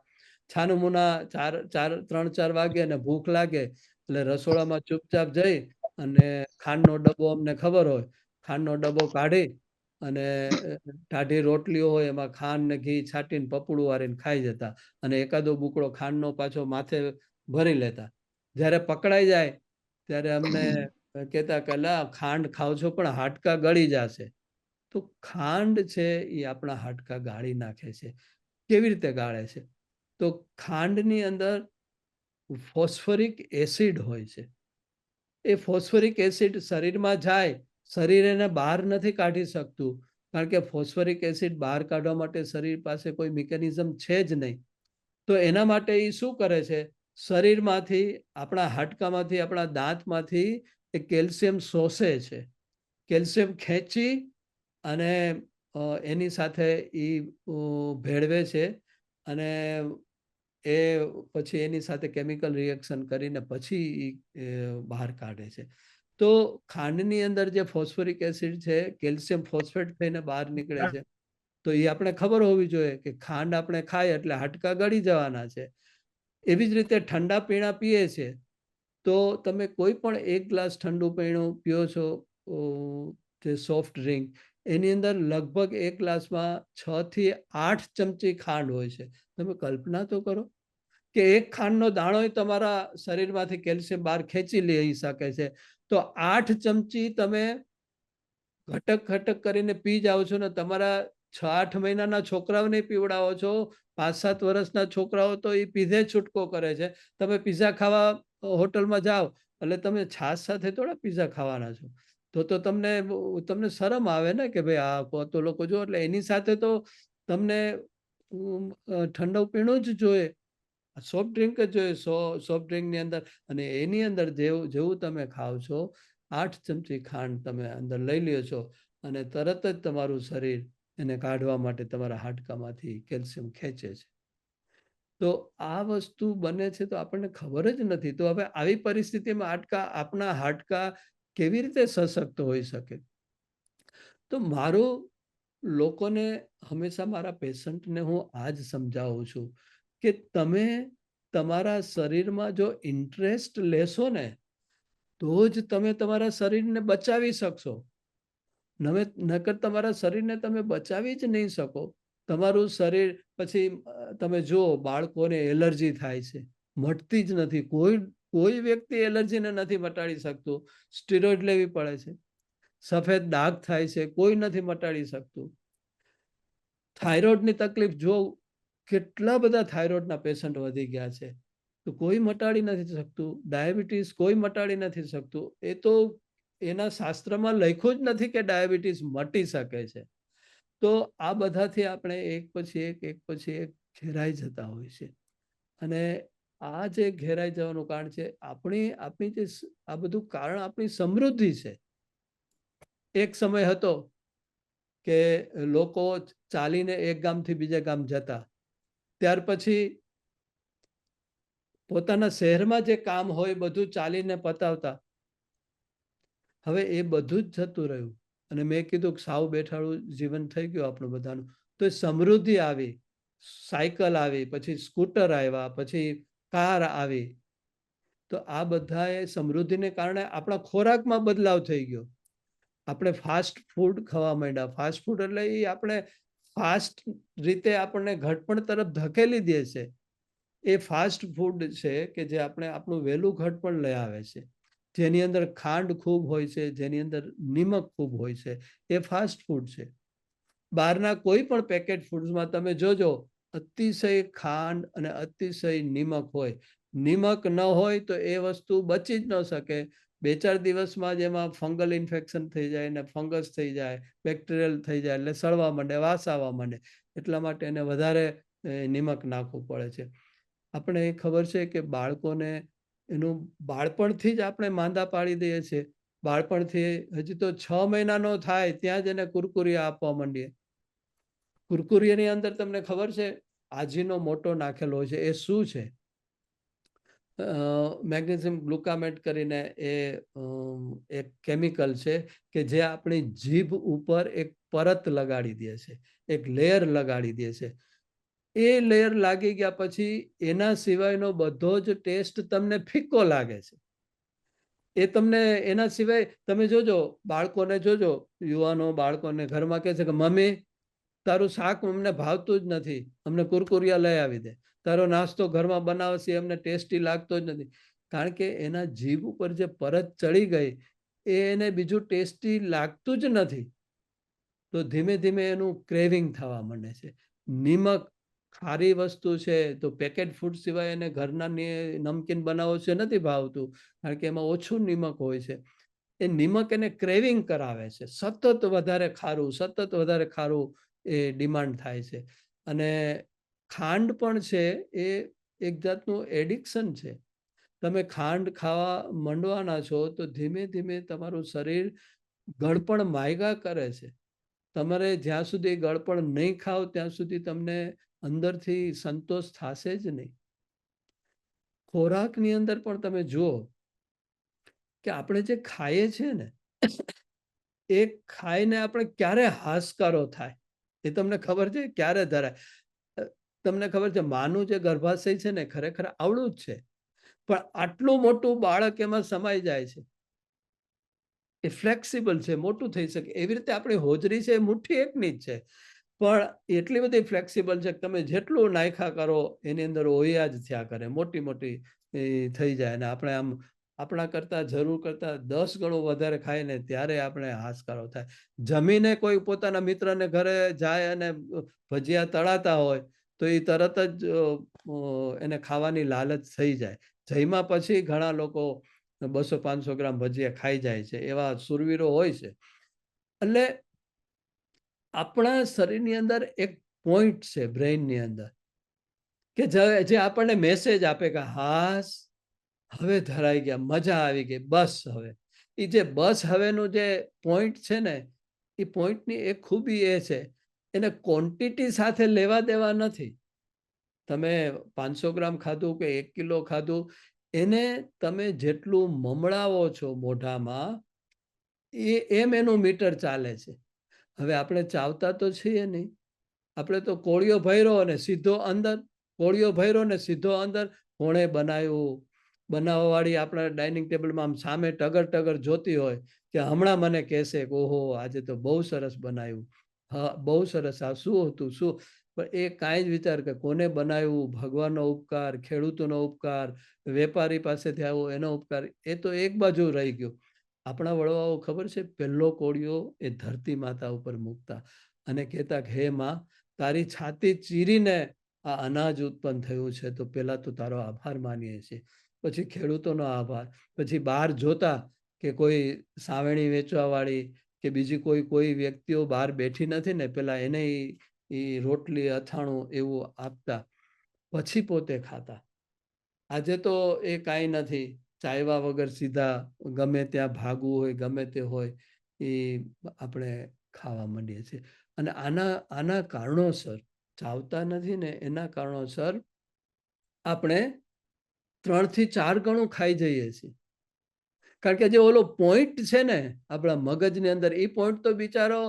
છાનુમુના 3-4 વાગે ને ભૂખ લાગે એટલે રસોડામાં ચૂપચાપ જઈ અને ખાંડનો ડબ્બો, અમને ખબર હોય, ખાંડનો ડબ્બો કાઢી અને ટાઢી રોટલીઓ હોય એમાં ખાંડ ને ઘી છાંટીને પપડું વાળીને ખાઈ જતા અને એકાદો બુકડો ખાંડનો પાછો માથે ભરી લેતા. જ્યારે પકડાઈ જાય ત્યારે અમને કહેતા કે લા ખાંડ ખાવ છો પણ હાડકાં ગળી જશે. તો ખાંડ છે એ આપણા હાડકાં ગાળી નાખે છે. કેવી રીતે ગાળે છે? તો ખાંડની અંદર ફોસ્ફરિક એસિડ હોય છે. એ ફોસ્ફરિક એસિડ શરીરમાં જાય, શરીર એને બહાર નથી કાઢી શકતું, કારણ કે ફોસ્ફરિક એસિડ બહાર કાઢવા માટે શરીર પાસે કોઈ મિકેનિઝમ છે જ નહીં. તો એના માટે એ શું કરે છે, શરીરમાંથી, આપણા હાડકામાંથી, આપણા દાંતમાંથી એ કેલ્શિયમ શોષે છે. કેલ્શિયમ ખેંચી અને એની સાથે એ ભેળવે છે અને એ પછી એની સાથે કેમિકલ રિએક્શન કરીને પછી બહાર કાઢે છે. તો ખાંડની અંદર જે ફોસ્ફરિક એસિડ છે, કેલ્શિયમ ફોસ્ફેટ થઈને બહાર નીકળે છે. તો એ આપણે ખબર હોવી જોઈએ કે ખાંડ આપણે ખાય એટલે હાડકાં ગળી જવાના છે. એવી જ રીતે ઠંડા પીણા પીએ છે તો તમે કોઈ પણ એક ગ્લાસ ઠંડુ પીણું પીઓ છો, જે સોફ્ટ ડ્રિંક, એની અંદર લગભગ એક ગ્લાસમાં 6 થી 8 ચમચી ખાંડ હોય છે. તમે કલ્પના તો કરો કે એક ખાંડનો દાણો તમારા શરીરમાંથી કેલ્શિયમ બહાર ખેંચી લઈ શકે છે. તો 8 ચમચી તમે ઘટક ઘટક કરીને પી જાઓ છો ને તમારા 6-8 મહિનાના છોકરાઓને પીવડાવો છો, 5-7 વર્ષના છોકરાઓ તો એ પીધે છૂટકો કરે છે. તમે પીઝા ખાવા હોટલમાં જાઓ એટલે તમે છાશ સાથે થોડા પીઝા ખાવાના છો. તો તમને શરમ આવે ને કે ભાઈ આ તો લોકો જો, એટલે એની સાથે તો તમને ઠંડુ પીણું જ જોઈએ, સોફ્ટ ડ્રિંક જ જોઈએ. સોફ્ટ ડ્રિંકની અંદર, અને એની અંદર જેવું તમે ખાઓ છો, 8 ચમચી ખાંડ તમે અંદર લઈ લ્યો છો અને તરત જ તમારું શરીર એને કાઢવા માટે તમારા હાડકામાંથી કેલ્શિયમ ખેંચે છે. તો આ વસ્તુ બને છે તો આપણને ખબર જ નથી. તો હવે આવી પરિસ્થિતિમાં આપણા હાડકાં કેવી રીતે સશક્ત હોઈ શકે? તો મારું લોકોને હંમેશા, મારા પેશન્ટને હું આ જ સમજાવું છું કે તમે તમારા શરીરમાં જો ઇન્ટરેસ્ટ લેશો ને તો જ તમે તમારા શરીરને બચાવી શકશો. નકર તમારા શરીરને તમે બચાવી જ નહીં શકો. તમારું શરીર પછી તમે જુઓ, બાળકોને એલર્જી થાય છે, મટતી જ નથી. કોઈ વ્યક્તિ એલર્જીને નથી મટાડી શકતું. સ્ટીરોઇડ લેવી પડે છે. સફેદ ડાઘ થાય છે, કોઈ નથી મટાડી શકતું. થાઇરોઇડની તકલીફ જો, કેટલા બધા થાઇરોઇડના પેશન્ટ વધી ગયા છે, તો કોઈ મટાડી નથી શકતું. ડાયાબિટીસ કોઈ મટાડી નથી શકતું. એ તો એના શાસ્ત્રમાં લખ્યું જ નથી કે ડાયાબિટીસ મટી શકે છે. તો આ બધાથી આપણે એક પછી એક ઘેરાઈ જતા હોય છે. અને આ જે ઘેરાઈ જવાનું કારણ છે, આપણી જે આ બધું કારણ આપણી સમૃદ્ધિ છે. એક સમય હતો કે લોકો ચાલીને એક ગામથી બીજે ગામ જતા. ત્યાર પછી પોતાના શહેરમાં જે કામ હોય બધું ચાલીને પતાવતા. હવે એ બધું જ જતું રહ્યું. અને મેં કીધું કે સાવ બેઠાડું જીવન થઈ ગયું આપણું બધાનું. તો સમૃદ્ધિ આવી, સાયકલ આવી, પછી સ્કૂટર આવ્યા, પછી કાર આવી. તો આ બધાએ સમૃદ્ધિને કારણે આપણા ખોરાકમાં બદલાવ થઈ ગયો. આપણે ફાસ્ટ ફૂડ ખાવા માંડ્યા. ફાસ્ટ ફૂડ એટલે એ આપણે ફાસ્ટ રીતે આપણને ઘટપણ તરફ ધકેલી દે છે. એ ફાસ્ટ ફૂડ છે કે જે આપણું વહેલું ઘટપણ લઈ આવે છે, જેની અંદર ખાંડ ખૂબ હોય છે, જેની અંદર નિમક ખૂબ હોય છે. એ ફાસ્ટ ફૂડ છે. બહારના કોઈ પણ પેકેટ ફૂડ્સમાં તમે જોજો, અતિશય ખાંડ અને અતિશય નિમક હોય. નિમક ન હોય તો એ વસ્તુ બચી જ ન શકે. 2-4 દિવસમાં જ એમાં ફંગલ ઇન્ફેક્શન થઈ જાય ને ફંગસ થઈ જાય, બેક્ટેરિયલ થઈ જાય, એટલે સડવા માંડે, વાસ આવવા માંડે. એટલા માટે એને વધારે નિમક નાખવું પડે છે. આપણે ખબર છે કે બાળકોને એનું બાળપણથી જ આપણે માંદા પાડી દઈએ છીએ. બાળપણથી હજી તો 6 મહિનાનો થાય ત્યાં જ એને કુરકુરિયા આપવા માંડીએ. કુરકુરિયાની અંદર તમને ખબર છે આજીનો મોટો નાખેલો હોય છે. એ શું છે? મેગ્નેશિયમ ગ્લુકામેટ કરીને એક કેમિકલ છે કે જે આપણી જીભ ઉપર એક પરત લગાડી દે છે, એક લેયર લગાડી દે છે. એ લેયર લાગી ગયા પછી એના સિવાયનો બધો જ ટેસ્ટ તમને ફીકો લાગે છે. એ તમને એના સિવાય તમે જોજો, બાળકોને જોજો, યુવાનો બાળકોને ઘરમાં કહે છે કે મમ્મી તારું શાક અમને ભાવતું જ નથી, અમને કુરકુરિયા લઈ આવી દે. તારો નાસ્તો ઘરમાં બનાવશે અમને ટેસ્ટી લાગતો જ નથી. કારણ કે એના જીભ ઉપર જે પરત ચડી ગઈ એને બીજું ટેસ્ટી લાગતું જ નથી. તો ધીમે ધીમે એનું ક્રેવિંગ થવા માંડે છે. નિમક ખારી વસ્તુ છે, તો પેકેટ ફૂડ સિવાય એને ઘરના નમકીન બનાવો છે નથી ભાવતું, કારણ કે એમાં ઓછું નિમક હોય છે. એ નિમક એને ક્રેવિંગ કરાવે છે. સતત વધારે ખારું એ ડિમાન્ડ થાય છે. અને ખાંડ પણ છે એ એક જાતનું એડિક્શન છે. તમે ખાંડ ખાવા માંડવાના છો તો ધીમે ધીમે તમારું શરીર ગળપણ માયગા કરે છે. તમારે જ્યાં સુધી ગળપણ નહીં ખાવ ત્યાં સુધી તમને અંદરથી સંતોષ થશે જ નહીં. ખોરાકની અંદર પણ તમે જુઓ કે આપણે જે ખાઈએ છીએ ને, એ ખાઈને આપણે ક્યારે હાશકારો થાય એ તમને ખબર છે? ક્યારે ધરાય? તમને ખબર છે માનું જે ગર્ભાશય છે ને ખરેખર આવડું જ છે, પણ આટલું મોટું બાળક એમાં સમાઈ જાય છે. એ ફ્લેક્સિબલ છે, મોટું થઈ શકે. એવી રીતે આપણી હોજરી છે એ મુઠ્ઠી એકની જ છે, પણ એટલી બધી ફ્લેક્સિબલ છે કે તમે જેટલું નાયખા કરો એની અંદર ઓયા જ થયા કરે, મોટી મોટી થઈ જાય. અને આપણે આમ આપણા કરતા જરૂર કરતા 10 ગણું વધારે ખાય ને ત્યારે આપણે હાશકારો થાય. જમીને કોઈ પોતાના મિત્રને ઘરે જાય અને ભજીયા તળાતા હોય તો એ તરત જ એને ખાવાની લાલચ થઈ જાય. જમ્યા પછી ઘણા લોકો 200-500 ગ્રામ ભજીયા ખાઈ જાય છે, એવા સુરવીરો હોય છે. એટલે આપણા શરીરની અંદર એક પોઈન્ટ છે બ્રેઇનની અંદર કે જે આપણને મેસેજ આપે કે હાશ હવે ધરાઈ ગયા, મજા આવી ગઈ, બસ હવે. એ જે બસ હવેનું જે પોઈન્ટ છે ને, એ પોઈન્ટની એક ખૂબી એ છે, એને ક્વોન્ટિટી સાથે લેવા દેવા નથી. તમે 500 ગ્રામ ખાધું કે 1 કિલો ખાધું, એને તમે જેટલું મમડાવો છો મોઢામાં એમ એનું મીટર ચાલે છે. હવે આપણે ચાવતા તો છીએ નહીં. આપણે તો કોળિયો ભર્યો અને સીધો અંદર, કોળિયો ભર્યો ને સીધો અંદર. કોણે બનાવ્યું? બનાવવાવાળી આપણા ડાઇનિંગ ટેબલમાં આમ સામે ટગર ટગર જોતી હોય કે હમણાં મને કહેશે કે ઓહો આજે તો બહુ સરસ બનાવ્યું, હા બહુ સરસ, આ શું હતું શું, પણ એ કાંઈ જ વિચાર કે કોને બનાવ્યું, ભગવાનનો ઉપકાર, ખેડૂતોનો ઉપકાર, વેપારી પાસેથી આવ્યો એનો ઉપકાર, એ તો એક બાજુ રહી ગયો. આપણા વડવાઓ ખબર છે પહેલો કોળિયો એ ધરતી માતા ઉપર મૂકતા અને કહેતા કે હે માં તારી છાતી ચીરીને આ અનાજ ઉત્પન્ન થયું છે તો પહેલા તો તારો આભાર માનીએ છીએ, પછી ખેડૂતોનો આભાર, પછી બહાર જોતા કે કોઈ સાવેણી વેચવાવાળી કે બીજી કોઈ વ્યક્તિઓ બહાર બેઠી નથી ને પેલા એને રોટલી અથાણું એવું આપતા, પછી પોતે ખાતા. આજે તો એ કાંઈ નથી, ચાયવા વગર સીધા ગમે ત્યાં ભાગવું હોય ગમે તે હોય એ આપણે ખાવા માંડીએ છીએ. અને આના કારણોસર ચાવતા નથી ને એના કારણોસર આપણે 3 થી 4 ગણું ખાઈ જઈએ છીએ. કારણ કે જે ઓલો પોઈન્ટ છે ને આપણા મગજની અંદર, એ પોઈન્ટ તો બિચારો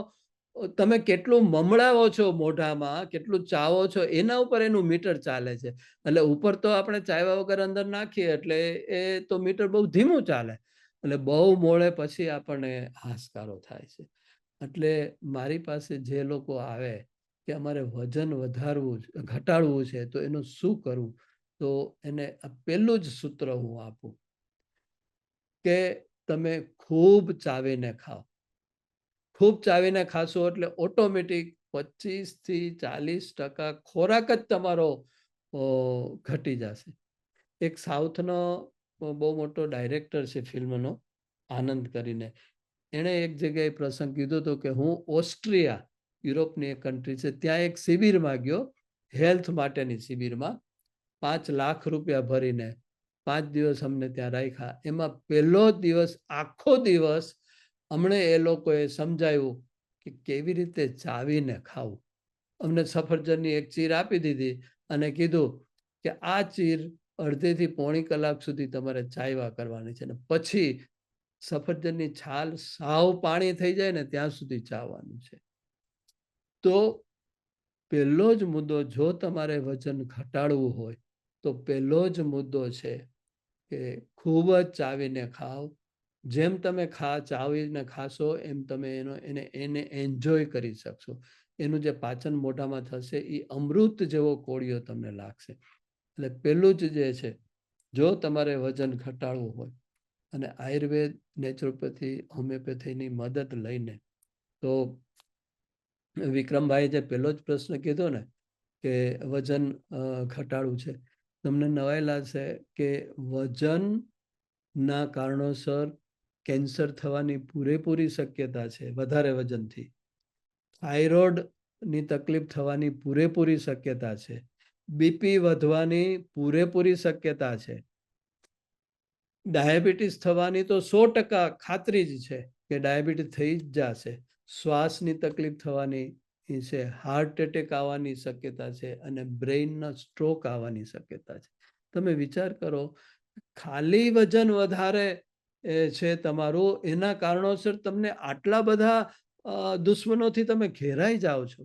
તમે કેટલું મમડાવો છો મોઢામાં, કેટલું ચાવો છો એના ઉપર એનું મીટર ચાલે છે. એટલે ઉપર તો આપણે ચાવ્યા વગર અંદર નાખીએ એટલે એ તો મીટર બહુ ધીમું ચાલે, એટલે બહુ મોડે પછી આપણને હાશકારો થાય છે. એટલે મારી પાસે જે લોકો આવે કે અમારે વજન વધારવું ઘટાડવું છે તો એનું શું કરવું, તો એને પહેલું જ સૂત્ર હું આપું કે તમે ખૂબ ચાવીને ખાઓ. ખૂબ ચાવીને ખાશો એટલે ઓટોમેટિક 25 થી 40% ખોરાક જ તમારો ઘટી જશે. એક સાઉથનો બહુ મોટો ડાયરેક્ટર છે ફિલ્મનો, આનંદ કરીને, એણે એક જગ્યાએ પ્રસંગ કીધો હતો કે હું ઓસ્ટ્રિયા, યુરોપની એક કન્ટ્રી છે, ત્યાં એક શિબિરમાં ગયો, હેલ્થ માટેની શિબિરમાં, 5 લાખ રૂપિયા ભરીને 5 દિવસ અમને ત્યાં રાખ્યા. એમાં પહેલો દિવસ આખો દિવસ અમને એ લોકોએ સમજાવ્યું કે કેવી રીતે ચાવીને ખાવું. અમને સફરજનની એક ચીર આપી દીધી અને કીધું કે આ ચીર અડધીથી પોણી કલાક સુધી તમારે ચાવ્યા કરવાની છે, ને પછી સફરજનની છાલ સાવ પાણી થઈ જાય ને ત્યાં સુધી ચાવવાનું છે. તો પહેલો જ મુદ્દો, જો તમારે વજન ઘટાડવું હોય તો પહેલો જ મુદ્દો છે કે ખૂબ જ ચાવીને ખાઓ. જેમ તમે ચાવીને ખાશો એમ તમે એને એન્જોય કરી શકશો. એનું જે પાચન મોઢામાં થશે એ અમૃત જેવો કોળિયો તમને લાગશે. એટલે પહેલું જ જે છે, જો તમારે વજન ઘટાડવું હોય અને આયુર્વેદ, નેચરોપેથી, હોમિયોપેથીની મદદ લઈને, તો વિક્રમભાઈએ જે પહેલો જ પ્રશ્ન કીધો ને કે વજન ઘટાડવું છે, તમને નવાઈ લાગશે કે વજનના કારણોસર કેન્સર થવાની પૂરેપૂરી શક્યતા છે વધારે વજનથી, થાઇરોઇડની તકલીફ થવાની પૂરેપૂરી શક્યતા છે, બીપી વધવાની પૂરેપૂરી શક્યતા છે, ડાયાબિટીસ થવાની તો 100% ખાતરી જ છે કે ડાયાબિટીસ થઈ જ જશે, શ્વાસની તકલીફ થવાની છે, હાર્ટ એટેક આવવાની શક્યતા છે અને બ્રેઇનના સ્ટ્રોક આવવાની શક્યતા છે. તમે વિચાર કરો, ખાલી વજન વધારે છે તમારું, એના કારણોસર તમને આટલા બધા દુશ્મનોથી તમે ઘેરાઈ જાઓ છો.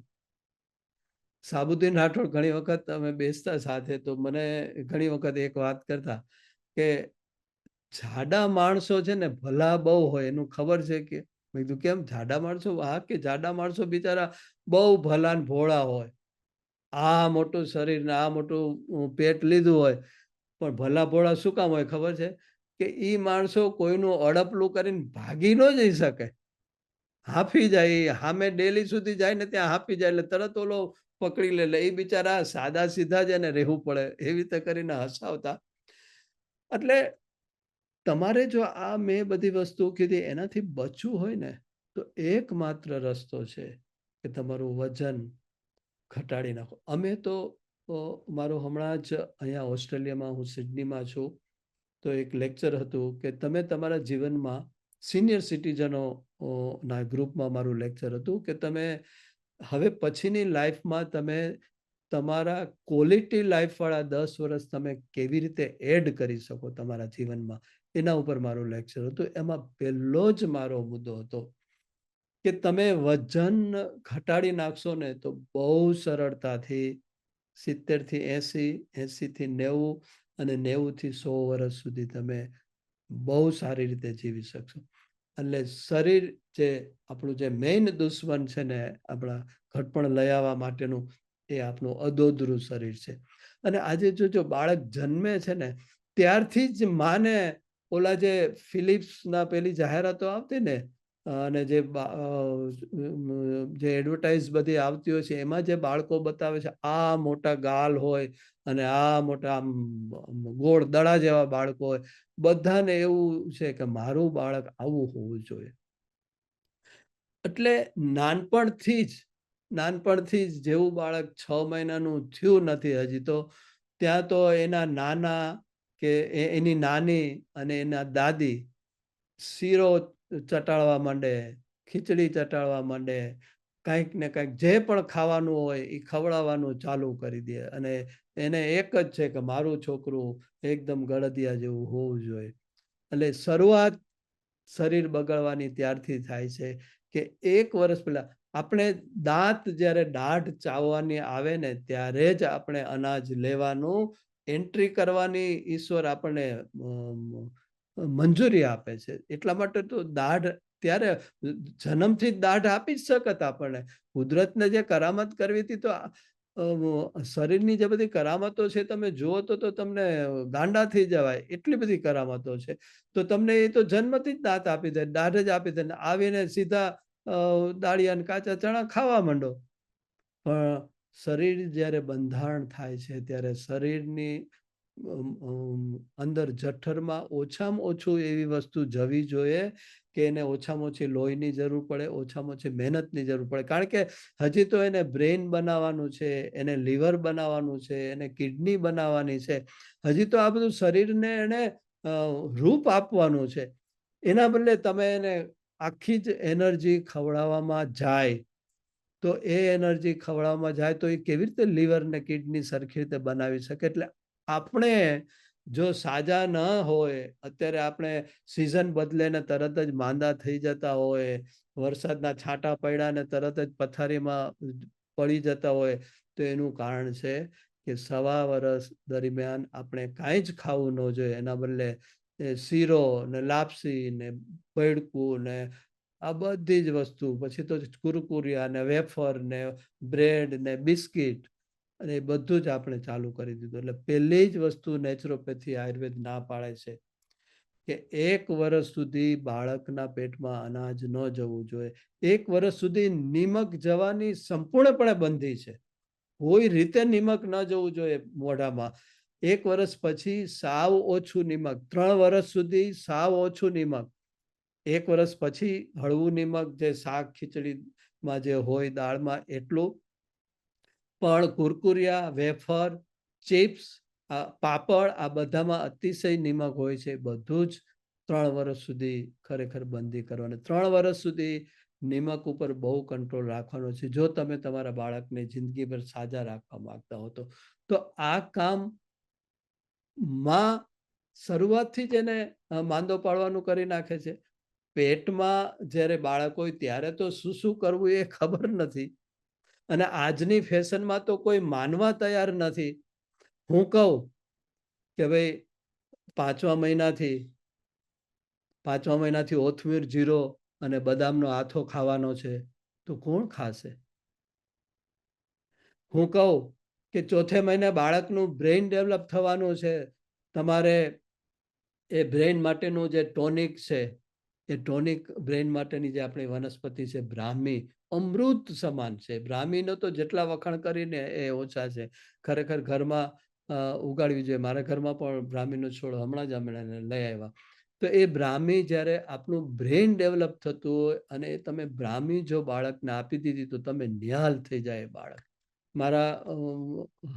સાબુદ્દીન રાઠોડ ઘણી વખત અમે બેસતા સાથે તો મને ઘણી વખત એક વાત કરતા કે જાડા માણસો છે ને ભલા બહુ હોય, એનું ખબર છે કે? મેં કીધું કેમ જાડા માણસો? હા કે જાડા માણસો બિચારા બહુ ભલા ને ભોળા હોય, આ મોટું શરીર ને આ મોટું પેટ લીધું હોય, પણ ભલા ભોળા શું કામ હોય ખબર છે? કે ઈ માણસો કોઈનું અડપલું કરીને ભાગી ન જઈ શકે, હાફી જાય, હામે ડેલી સુધી જાય ને ત્યાં હાફી જાય એટલે તરત ઓલો પકડી લે. એ બિચારા સાદા સીધા જ એને રહેવું પડે, એવી રીતે કરીને હસાવતા. એટલે તમારે જો આ મેં બધી વસ્તુ કીધી એનાથી બચવું હોય ને તો એકમાત્ર રસ્તો છે કે તમારું વજન ઘટાડી નાખો. અમે તો મારું હમણાં જ અહીંયા ઓસ્ટ્રેલિયામાં, હું સિડનીમાં છું, તો એક લેક્ચર હતું કે તમે તમારા જીવનમાં સિનિયર સિટીઝનો ના ગ્રુપમાં મારું લેક્ચર હતું કે તમે હવે પછીની લાઈફમાં તમે તમારા ક્વોલિટી લાઈફવાળા 10 વર્ષ તમે કેવી રીતે એડ કરી શકો તમારા જીવનમાં, એના ઉપર મારું લેક્ચર હતું. એમાં પહેલો જ મારો મુદ્દો હતો કે તમે વજન ઘટાડી નાખશો ને તો બહુ સરળતાથી 70 થી 80, 80 થી 90 અને 90 થી 100 વર્ષ સુધી તમે બહુ સારી રીતે જીવી શકશો. એટલે શરીર જે આપણું જે મેઇન દુશ્મન છે ને આપણા ઘડપણ લઈ આવવા માટેનું, એ આપણું અદોદરું શરીર છે. અને આજે જો બાળક જન્મે છે ને ત્યારથી જ માને ઓલા જે ફિલિપ્સના પેલી જાહેરાતો આવતી ને, અને જે એડવર્ટાઇઝ બધી આવતી હોય છે એમાં જે બાળકો બતાવે છે, આ મોટા ગાલ હોય અને આ મોટા આમ ગોળ દડા જેવા બાળકો હોય, બધાને એવું છે કે મારું બાળક આવું હોવું જોઈએ. એટલે નાનપણથી જ જેવું બાળક 6 મહિનાનું થયું નથી હજી તો, ત્યાં તો એના નાના કે એની નાની અને એના દાદી શીરો ચટાડવા માંડે, ખીચડી ચટાડવા માંડે, કંઈક ને કંઈક જે પણ ખાવાનું હોય એ ખવડાવવાનું ચાલુ કરી દે. અને એને એક જ છે કે મારું છોકરું એકદમ ગળદિયા જેવું હોવું જોઈએ. એટલે શરૂઆત શરીર બગડવાની ત્યારથી થાય છે કે 1 વર્ષ પહેલા આપણે દાંત જ્યારે દાઢ ચાવવાની આવે ને ત્યારે જ આપણે અનાજ લેવાનું, એન્ટ્રી કરવાની ઈશ્વર આપણને મંજૂરી આપે છે. એટલા માટે તો દાઢ ત્યારે જન્મથી જ દાઢ આપી જ શકત આપણને. કુદરતને જે કરામત કરવી હતી તો શરીરની જે બધી કરામતો છે તમે જુઓ તો તમને ગાંડા થઈ જવાય, એટલી બધી કરામતો છે. તો તમને એ તો જન્મથી જ દાંત આપી દે, દાઢ જ આપી દે, આવીને સીધા દાળિયા અને કાચા ચણા ખાવા માંડો. પણ શરીર જ્યારે બંધારણ થાય છે ત્યારે શરીરની અંદર જઠરમાં ઓછામાં ઓછું એવી વસ્તુ જવી જોઈએ કે એને ઓછામાં ઓછી લોહીની જરૂર પડે, ઓછામાં ઓછી મહેનતની જરૂર પડે. કારણ કે હજી તો એને બ્રેઇન બનાવવાનું છે, એને લીવર બનાવવાનું છે, એને કિડની બનાવવાની છે. હજી તો આ બધું શરીરને એને રૂપ આપવાનું છે. એના બદલે તમે એને આખી જ એનર્જી ખવડાવવામાં જાય તો એ એનર્જી ખવડાવવામાં જાય તો એ કેવી રીતે લીવર ને કિડની સરખી રીતે બનાવી શકે. એટલે આપણે જો સાજા ન હોય, અત્યારે આપણે સિઝન બદલે ને તરત જ માંદા થઈ જતા હોય, વરસાદના છાંટા પડ્યા ને તરત જ પથારીમાં પડી જતા હોય, તો એનું કારણ છે કે સવા વર્ષ દરમિયાન આપણે કાંઈ જ ખાવું ન જોઈએ. એના બદલે શીરો ને લાપસી ને પૈડકું ને આ બધી જ વસ્તુ, પછી તો કુરકુરિયા ને વેફર ને બ્રેડ ને બિસ્કિટ, અને એ બધું જ આપણે ચાલુ કરી દીધું. એટલે પહેલી જ વસ્તુ નેચરોપેથી આયુર્વેદ ના પાડે છે કે 1 વર્ષ સુધી બાળકના પેટમાં અનાજ ન જવું જોઈએ. 1 વર્ષ સુધી નિમક જવાની સંપૂર્ણપણે બંધી છે. કોઈ રીતે નિમક ન જવું જોઈએ મોઢામાં. 1 વર્ષ પછી સાવ ઓછું નિમક, 3 વર્ષ સુધી સાવ ઓછું નિમક, 1 વર્ષ પછી હળવું નિમક જે શાક ખીચડીમાં જે હોય દાળમાં એટલું. પણ કુરકુરિયા, વેફર, ચિપ્સ, પાપડ આ બધામાં અતિશય નિમક હોય છે. બધું જ 3 વર્ષ સુધી ખરેખર બંધી કરવાની. 3 વર્ષ સુધી નિમક ઉપર બહુ કંટ્રોલ રાખવાનો છે જો તમે તમારા બાળકને જિંદગીભર સાજા રાખવા માંગતા હો તો આ કામ માં શરૂઆતથી જ એને માંદો પાડવાનું કરી નાખે છે. પેટમાં જ્યારે બાળક હોય ત્યારે તો શું કરવું એ ખબર નથી, અને આજની ફેશનમાં તો કોઈ માનવા તૈયાર નથી. હું કહું કે ભાઈ 5મા મહિનાથી ઓથમીર જીરો અને બદામનો આથો ખાવાનો છે, તો કોણ ખાશે? હું કહું કે 4થે મહિને બાળકનું બ્રેઇન ડેવલપ થવાનું છે, તમારે એ બ્રેઇન માટેનું જે ટોનિક છે, એ ટોનિક બ્રેઇન માટેની જે આપણી વનસ્પતિ છે બ્રાહ્મી, અમૃત સમાન છે. બ્રાહ્મીનો તો જેટલા વખાણ કરીને એ ઓછા છે. ખરેખર ઘરમાં ઉગાડવી જોઈએ. મારા ઘરમાં પણ બ્રાહ્મીનો છોડ હમણાં જ અમે લઈ આવ્યા. તો એ બ્રાહ્મી જ્યારે આપણું બ્રેઇન ડેવલપ થતું હોય અને તમે બ્રાહ્મી જો બાળકને આપી દીધી તો તમે નિહાલ થઈ જાય બાળક. મારા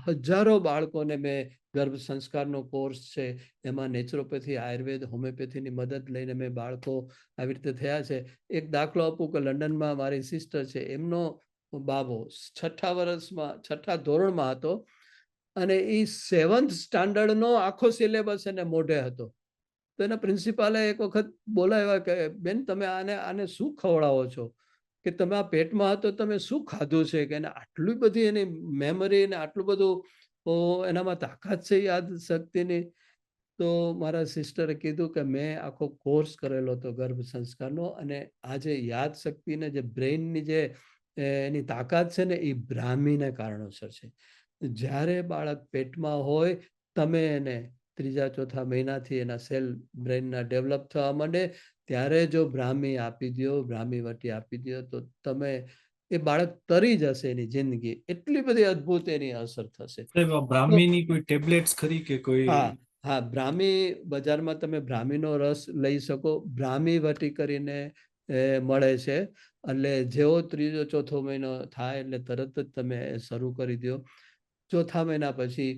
હજારો બાળકોને મેં ગર્ભ સંસ્કારનો કોર્સ છે એમાં નેચરોપેથી, આયુર્વેદ, હોમિયોપેથીની મદદ લઈને મેં બાળકો આવી રીતે થયા છે. એક દાખલો આપું કે લંડનમાં મારી સિસ્ટર છે, એમનો બાબો 6થા ધોરણમાં હતો અને એ 7th સ્ટાન્ડર્ડનો આખો સિલેબસ એને મોઢે હતો. તો એના પ્રિન્સિપાલે એક વખત બોલાવ્યા કે બેન તમે આને શું ખવડાવો છો, કે તમે આ પેટમાં હતો તમે શું ખાધું છે કે એને આટલી બધી એની મેમરી ને આટલું બધું એનામાં તાકાત છે યાદ શક્તિની. તો મારા સિસ્ટરે કીધું કે મેં આખો કોર્સ કરેલો હતો ગર્ભ સંસ્કારનો, અને આ જે યાદશક્તિને જે બ્રેઇનની જે એની તાકાત છે ને એ બ્રાહ્મીને કારણોસર છે. જ્યારે બાળક પેટમાં હોય તમે એને ત્રીજા ચોથા મહિનાથી એના સેલ બ્રેઇનના ડેવલપ થવા માંડે ત્યારે જો બ્રાહ્મી આપી દો, બ્રાહ્મી વટી આપી દો, તો તમે એ બાળક તરી જશે એની જિંદગી, એટલી બધી અદ્ભુત એની અસર થશે. બ્રાહ્મીની કોઈ ટેબ્લેટ્સ ખરી કે કોઈ? હા, બ્રાહ્મી બજારમાં તમે બ્રાહ્મીનો રસ લઈ શકો. બ્રાહ્મી વટી કરીને મળે છે, એટલે જેવો ત્રીજો ચોથો મહિનો થાય એટલે તરત જ તમે શરૂ કરી દો. ચોથા મહિના પછી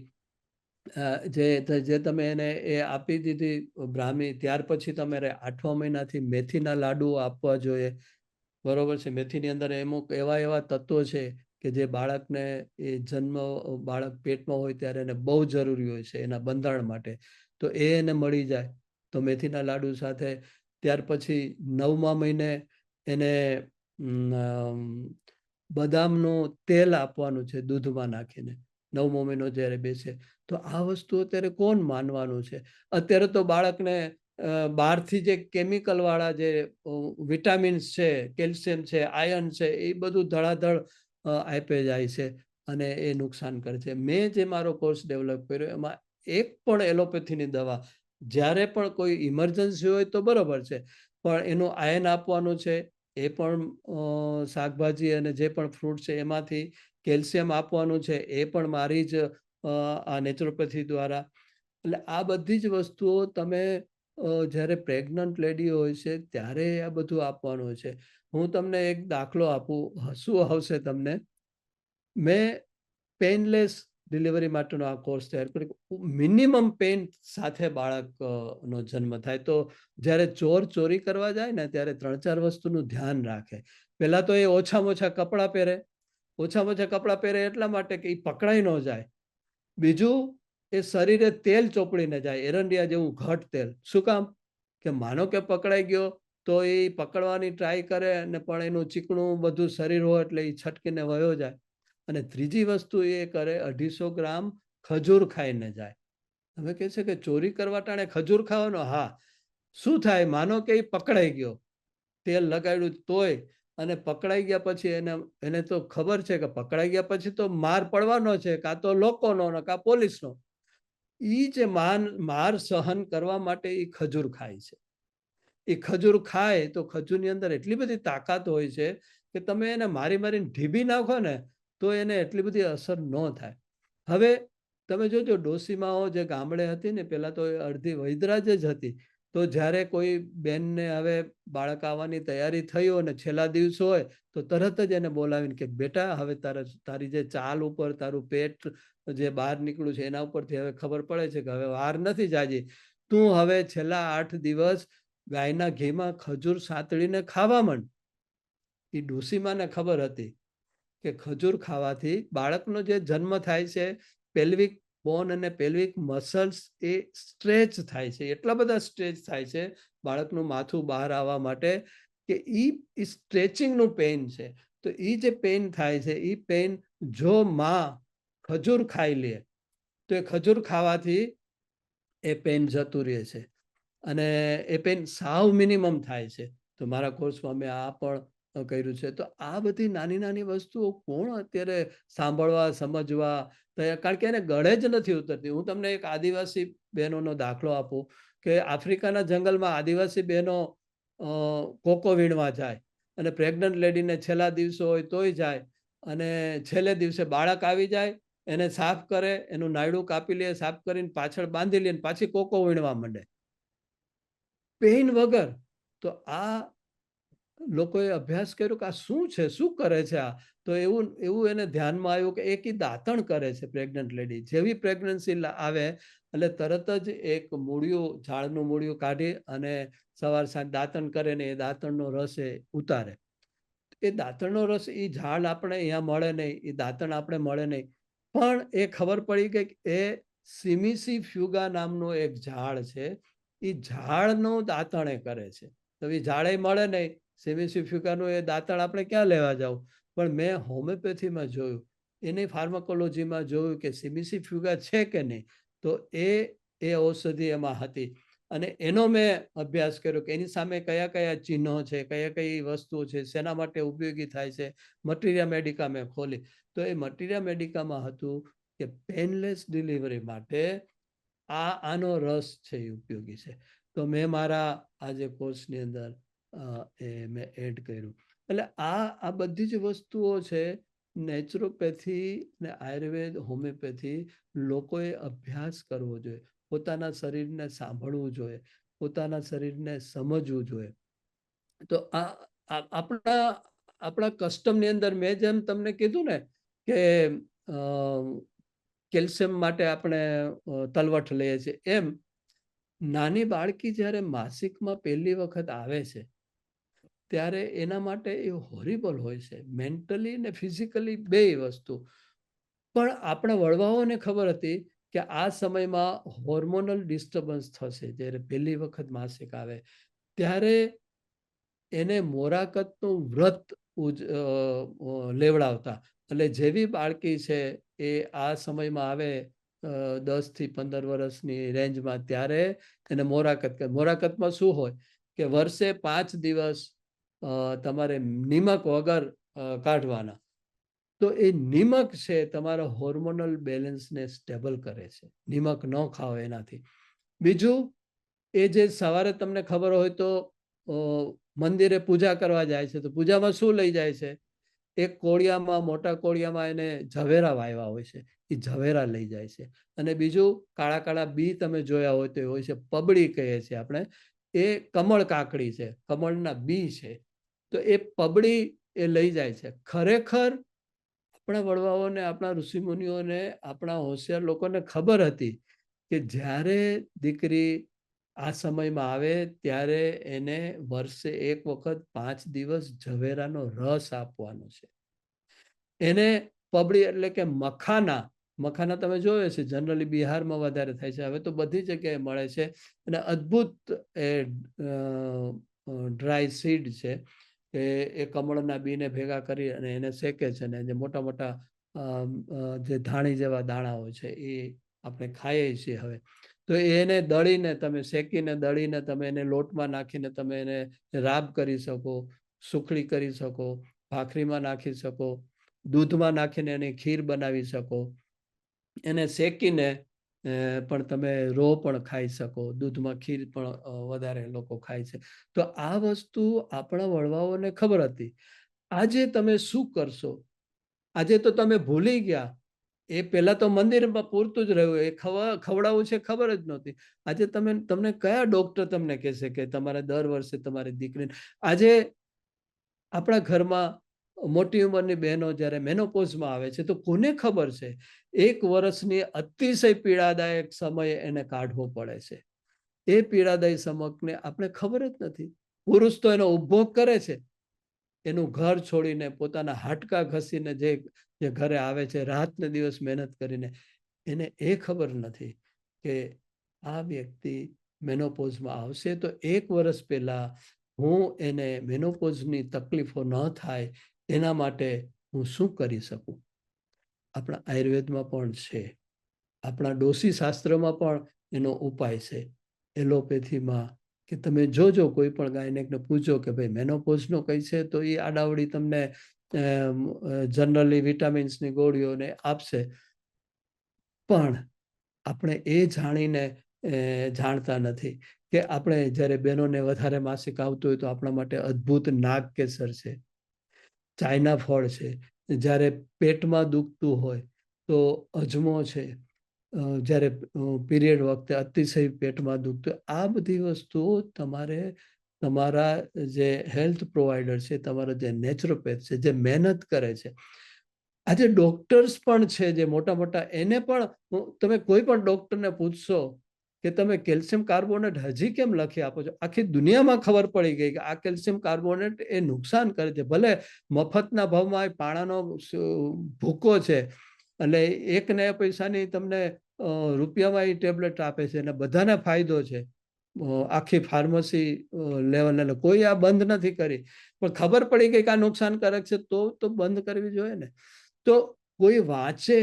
જે તમે એને એ આપી દીધી બ્રાહ્મી, ત્યાર પછી તમારે 8મા મહિનાથી મેથીના લાડુ આપવા જોઈએ. બરોબર છે. મેથીની અંદર અમુક એવા તત્વો છે કે જે બાળકને બાળક પેટમાં હોય ત્યારે એને બહુ જરૂરી હોય છે એના બંધારણ માટે, તો એને મળી જાય તો મેથીના લાડુ સાથે. ત્યાર પછી 9મા મહિને એને બદામનું તેલ આપવાનું છે દૂધમાં નાખીને, 9મો મહિનો જ્યારે બેસે. તો આ વસ્તુ અત્યારે કોણ માનવાનું છે? અત્યારે તો બાળકને બહારથી જે કેમિકલ વાળા જે વિટામિન્સ છે, કેલ્શિયમ છે, આયર્ન છે, એ બધું ધડાધડ આપે જાય છે અને એ નુકસાન કરે છે. મેં જે મારો કોર્સ ડેવલપ કર્યો એમાં એક પણ એલોપેથીની દવા, જ્યારે પણ કોઈ ઇમરજન્સી હોય તો બરોબર છે, પણ એનું આયન આપવાનું છે, એ પણ શાકભાજી અને જે પણ ફ્રૂટ છે એમાંથી કેલ્શિયમ આપવાનું છે, એ પણ મારી જ આ નેચરોપેથી દ્વારા. એટલે આ બધી જ વસ્તુઓ તમે જ્યારે પ્રેગ્નન્ટ લેડી હોય છે ત્યારે આ બધું આપવાનું છે. હું તમને એક દાખલો આપું, હસવું આવશે તમને. મેં પેઇનલેસ ડિલિવરી માટેનો આ કોર્સ તૈયાર કર્યો. મિનિમમ પેઇન સાથે બાળકનો જન્મ થાય. તો જ્યારે ચોર ચોરી કરવા જાય ને ત્યારે 3-4 વસ્તુનું ધ્યાન રાખે. પહેલા તો એ ઓછામાં ઓછા કપડાં પહેરે. ઓછામાં ઓછા કપડાં પહેરે એટલા માટે કે એ પકડાઈ ન જાય. બીજું, એ શરીરે તેલ ચોપડીને જાય, એરંડિયા જેવું ઘટ તેલ. શું કામ? કે માનો કે પકડાઈ ગયો તો એ પકડવાની ટ્રાય કરે અને પણ એનું ચીકણું બધું શરીર હોય એટલે એ છટકીને વયો જાય. અને ત્રીજી વસ્તુ એ કરે, 250 ગ્રામ ખજૂર ખાઈને જાય. હવે કહે છે કે ચોરી કરવા ટાણે ખજૂર ખાવાનો? હા. શું થાય? માનો કે એ પકડાઈ ગયો, તેલ લગાડ્યું તોય, અને પકડાઈ ગયા પછી એને તો ખબર છે કે પકડાઈ ગયા પછી તો માર પડવાનો છે, કાં તો લોકોનો કાં પોલીસનો. એ જે માર સહન કરવા માટે એ ખજૂર ખાય છે. એ ખજૂર ખાય તો ખજૂરની અંદર એટલી બધી તાકાત હોય છે કે તમે એને મારીને ઢીબી નાખો ને તો એને એટલી બધી અસર ન થાય. હવે તમે જોજો, ડોસીમાઓ જે ગામડે હતી ને પહેલા, તો અડધી વૈદરાજ જ હતી. તો જ્યારે કોઈ બેનને હવે બાળક આવવાની તૈયારી થઈ હોય ને છેલ્લા દિવસો હોય તો તરત જ એને બોલાવીને કે બેટા, હવે તારી જે ચાલ ઉપર તારું પેટ જે બહાર નીકળ્યું છે એના ઉપરથી હવે ખબર પડે છે કે હવે વાર નથી જાજી, તું હવે છેલ્લા 8 દિવસ ગાયના ઘીમાં ખજૂર સાતળીને ખાવા માંડ. એ ડોસીમાને ખબર હતી કે ખજૂર ખાવાથી બાળકનો જે જન્મ થાય છે, પેલ્વિક બોન અને પેલ્વિક મસલ્સ એ સ્ટ્રેચ થાય છે. એટલા બધા સ્ટ્રેચ થાય છે બાળકનું માથું બહાર આવવા માટે કે એ સ્ટ્રેચિંગનું પેઇન છે. તો એ જે પેઇન થાય છે, એ પેઇન જો માં ખજૂર ખાઈ લે તો એ ખજૂર ખાવાથી એ પેઇન જતું રહે છે અને એ પેઇન સાવ મિનિમમ થાય છે. તો મારા કોર્સમાં મેં આ પણ કર્યું છે. તો આ બધી નાની નાની વસ્તુઓ કોણ અત્યારે સાંભળવા, સમજવા તૈયાર? કારણ કે એને ગળે જ નથી ઉતરતી. હું તમને એક આદિવાસી બહેનોનો દાખલો આપું કે આફ્રિકાના જંગલમાં આદિવાસી બહેનો કોકો વીણવા જાય અને પ્રેગ્નન્ટ લેડીને છેલ્લા દિવસો હોય તોય જાય, અને છેલ્લે દિવસે બાળક આવી જાય, એને સાફ કરે, એનું નાયડું કાપી લે, સાફ કરીને પાછળ બાંધી લે, પાછી કોકો વીણવા માંડે પેઇન વગર. તો આ લોકોએ અભ્યાસ કર્યો કે આ શું છે, શું કરે છે આ? તો એવું એને ધ્યાનમાં આવ્યું કે એક દાંતણ કરે છે પ્રેગ્નન્ટ લેડી. જેવી પ્રેગ્નન્સી આવે એટલે તરત જ એક મૂળિયું, ઝાડનું મૂળિયું કાઢી અને સવાર સાંજ દાંતણ કરે ને એ દાંતણનો રસ એ ઉતારે. એ દાંતણનો રસ એ ઝાડ આપણે અહીંયા મળે નહીં, એ દાંતણ આપણે મળે નહીં, પણ એ ખબર પડી કે એ સિમિસી ફ્યુગા નામનું એક ઝાડ છે, એ ઝાડનું દાંતણ એ કરે છે. તો એ ઝાડે મળે નહીં, સિમિસી ફ્યુગાનું એ દાંતણ આપણે ક્યાં લેવા જવું? પણ મેં હોમિયોપેથીમાં જોયું, એની ફાર્માકોલોજીમાં જોયું કે સિમિસી ફ્યુગા છે કે નહીં. તો એ એ ઔષધિ એમાં હતી. અને એનો મેં અભ્યાસ કર્યો કે એની સામે કયા કયા ચિહ્નો છે, કયા કઈ વસ્તુઓ છે, શેના માટે ઉપયોગી થાય છે. મટીરિયા મેડિકા મેં ખોલી, તો એ મટીરિયા મેડિકામાં હતું કે પેનલેસ ડિલિવરી માટે આનો રસ છે એ ઉપયોગી છે. તો મેં મારા આ જે કોર્સની અંદર એ મેં એડ કર્યું. એટલે આ બધી જ વસ્તુઓ છે, નેચરોપેથી ને આયુર્વેદ, હોમિયોપેથી લોકોએ અભ્યાસ કરવો જોઈએ, પોતાના શરીરને સાંભળવું જોઈએ, પોતાના શરીરને સમજવું જોઈએ. તો આપણા કસ્ટમની અંદર મેં જેમ તમને કીધું ને કે કેલ્શિયમ માટે આપણે તલવટ લઈએ છીએ, એમ નાની બાળકી જ્યારે માસિકમાં પહેલી વખત આવે છે ત્યારે એના માટે એ હોરિબલ હોય છે, મેન્ટલી ને ફિઝિકલી બે વસ્તુ. પણ આપણા વડવાઓને ખબર હતી કે આ સમયમાં હોર્મોનલ ડિસ્ટર્બન્સ થશે. જ્યારે પહેલી વખત માસિક આવે ત્યારે એને મોરાકતનું વ્રત લેવડાવતા. એટલે જેવી બાળકી છે એ આ સમયમાં આવે 10 થી 15 વર્ષની રેન્જમાં, ત્યારે એને મોરાકતમાં શું હોય કે વર્ષે 5 દિવસ તમારે નિમક વગર કાઢવાના. તો એ નિમક છે તમારા હોર્મોનલ બેલેન્સને સ્ટેબલ કરે છે, નિમક ન ખાઓ એનાથી. બીજું, એ જે સવારે તમને ખબર હોય તો મંદિરે પૂજા કરવા જાય છે, તો પૂજામાં શું લઈ જાય છે? એક કોળિયામાં, મોટા કોળિયામાં એને ઝવેરા વાવ્યા હોય છે, એ ઝવેરા લઈ જાય છે. અને બીજું, કાળા કાળા બી તમે જોયા હોય તો એ હોય છે, પબડી કહીએ છીએ આપણે, એ કમળ કાકડી છે, કમળના બી છે. તો એ પબડી એ લઈ જાય છે. ખરેખર આપણા વડવાઓને, આપણા ઋષિમુનિઓને, આપણા હોશિયાર લોકોને ખબર હતી કે જ્યારે દીકરી આ સમયમાં આવે ત્યારે એને વર્ષે એક વખત 5 દિવસ ઝવેરાનો રસ આપવાનો છે. એને પબડી એટલે કે મખાના તમે જોયો છે, જનરલી બિહારમાં વધારે થાય છે, હવે તો બધી જગ્યાએ મળે છે. અને અદ્ભુત એ ડ્રાય સીડ છે, એ કમળના બીને ભેગા કરી અને એને શેકે છે. અને જે મોટા મોટા જે ધાણી જેવા દાણા હોય છે એ આપણે ખાઈએ છીએ હવે. તો એને દળીને તમે, શેકીને દળીને તમે એને લોટમાં નાખીને તમે એને રાબ કરી શકો, સુખડી કરી શકો, ભાખરીમાં નાખી શકો, દૂધમાં નાખીને એની ખીર બનાવી શકો, એને શેકીને પણ તમે રો પણ ખાઈ શકો, દૂધમાં ખીર પણ વધારે લોકો ખાય છે. તો આ વસ્તુ આપણા વડવાઓને ખબર હતી. આજે તમે શું કરશો? આજે તો તમે ભૂલી ગયા. એ પહેલા તો મંદિરમાં પૂરતું જ રહ્યું, એ ખવડાવવું છે ખબર જ નહોતી. આજે તમને કયા ડોક્ટર તમને કહેશે કે તમારે દર વર્ષે તમારી દીકરીને, આજે આપણા ઘરમાં મોટી ઉંમરની બહેનો જ્યારે મેનોપોઝમાં આવે છે તો કોને ખબર છે 1 વર્ષની અતિશય પીડાદાયક સમય એને કાઢવો પડે છે. એ પીડાદાયી સમયને આપણે ખબર જ નથી. પુરુષ તો એનો ઉપભોગ કરે છે, એનું ઘર છોડીને, પોતાના હાડકા ઘસીને જે ઘરે આવે છે, રાત ને દિવસ મહેનત કરીને, એને એ ખબર નથી કે આ વ્યક્તિ મેનોપોઝમાં આવશે તો 1 વર્ષ પહેલા હું એને મેનોપોઝની તકલીફો ન થાય એના માટે હું શું કરી શકું. આપણા આયુર્વેદમાં પણ છે, આપણા ડોસી શાસ્ત્રમાં પણ એનો ઉપાય છે. એલોપેથીમાં કે તમે જોજો, કોઈ પણ ગાયનેકને પૂછો કે ભાઈ મેનોપોઝનો કઈ છે, તો એ આડાવડી તમને જનરલી વિટામિન્સની ગોળીઓને આપશે. પણ આપણે એ જાણીને જાણતા નથી કે આપણે જ્યારે બહેનોને વધારે માસિક આવતું હોય તો આપણા માટે અદ્ભુત નાગકેસર છે, ચાઇના ફળ છે. જ્યારે પેટમાં દુખતું હોય તો અજમો છે. જ્યારે પીરિયડ વખતે અતિશય પેટમાં દુખતું, આ બધી વસ્તુઓ તમારે તમારા જે હેલ્થ પ્રોવાઈડર છે, તમારા જે નેચરોપેથ છે, જે મહેનત કરે છે. આજે ડોક્ટર્સ પણ છે જે મોટા મોટા, એને પણ તમે કોઈ પણ ડોક્ટરને પૂછશો કે તમે કેલ્શિયમ કાર્બોનેટ હજી કેમ લખી આપો છો, આખી દુનિયામાં ખબર પડી ગઈ કે આ કેલ્શિયમ કાર્બોનેટ એ નુકસાન કરે છે. ભલે મફતના ભાવમાં પાણાનો ભૂકો છે, એટલે 1 પૈસાની તમને રૂપિયામાં એ ટેબ્લેટ આપે છે અને બધાને ફાયદો છે. આખી ફાર્મસી લેવલ કોઈ આ બંધ નથી કરી, પણ ખબર પડી ગઈ કે આ નુકસાનકારક છે તો બંધ કરવી જોઈએ ને. તો કોઈ વાંચે,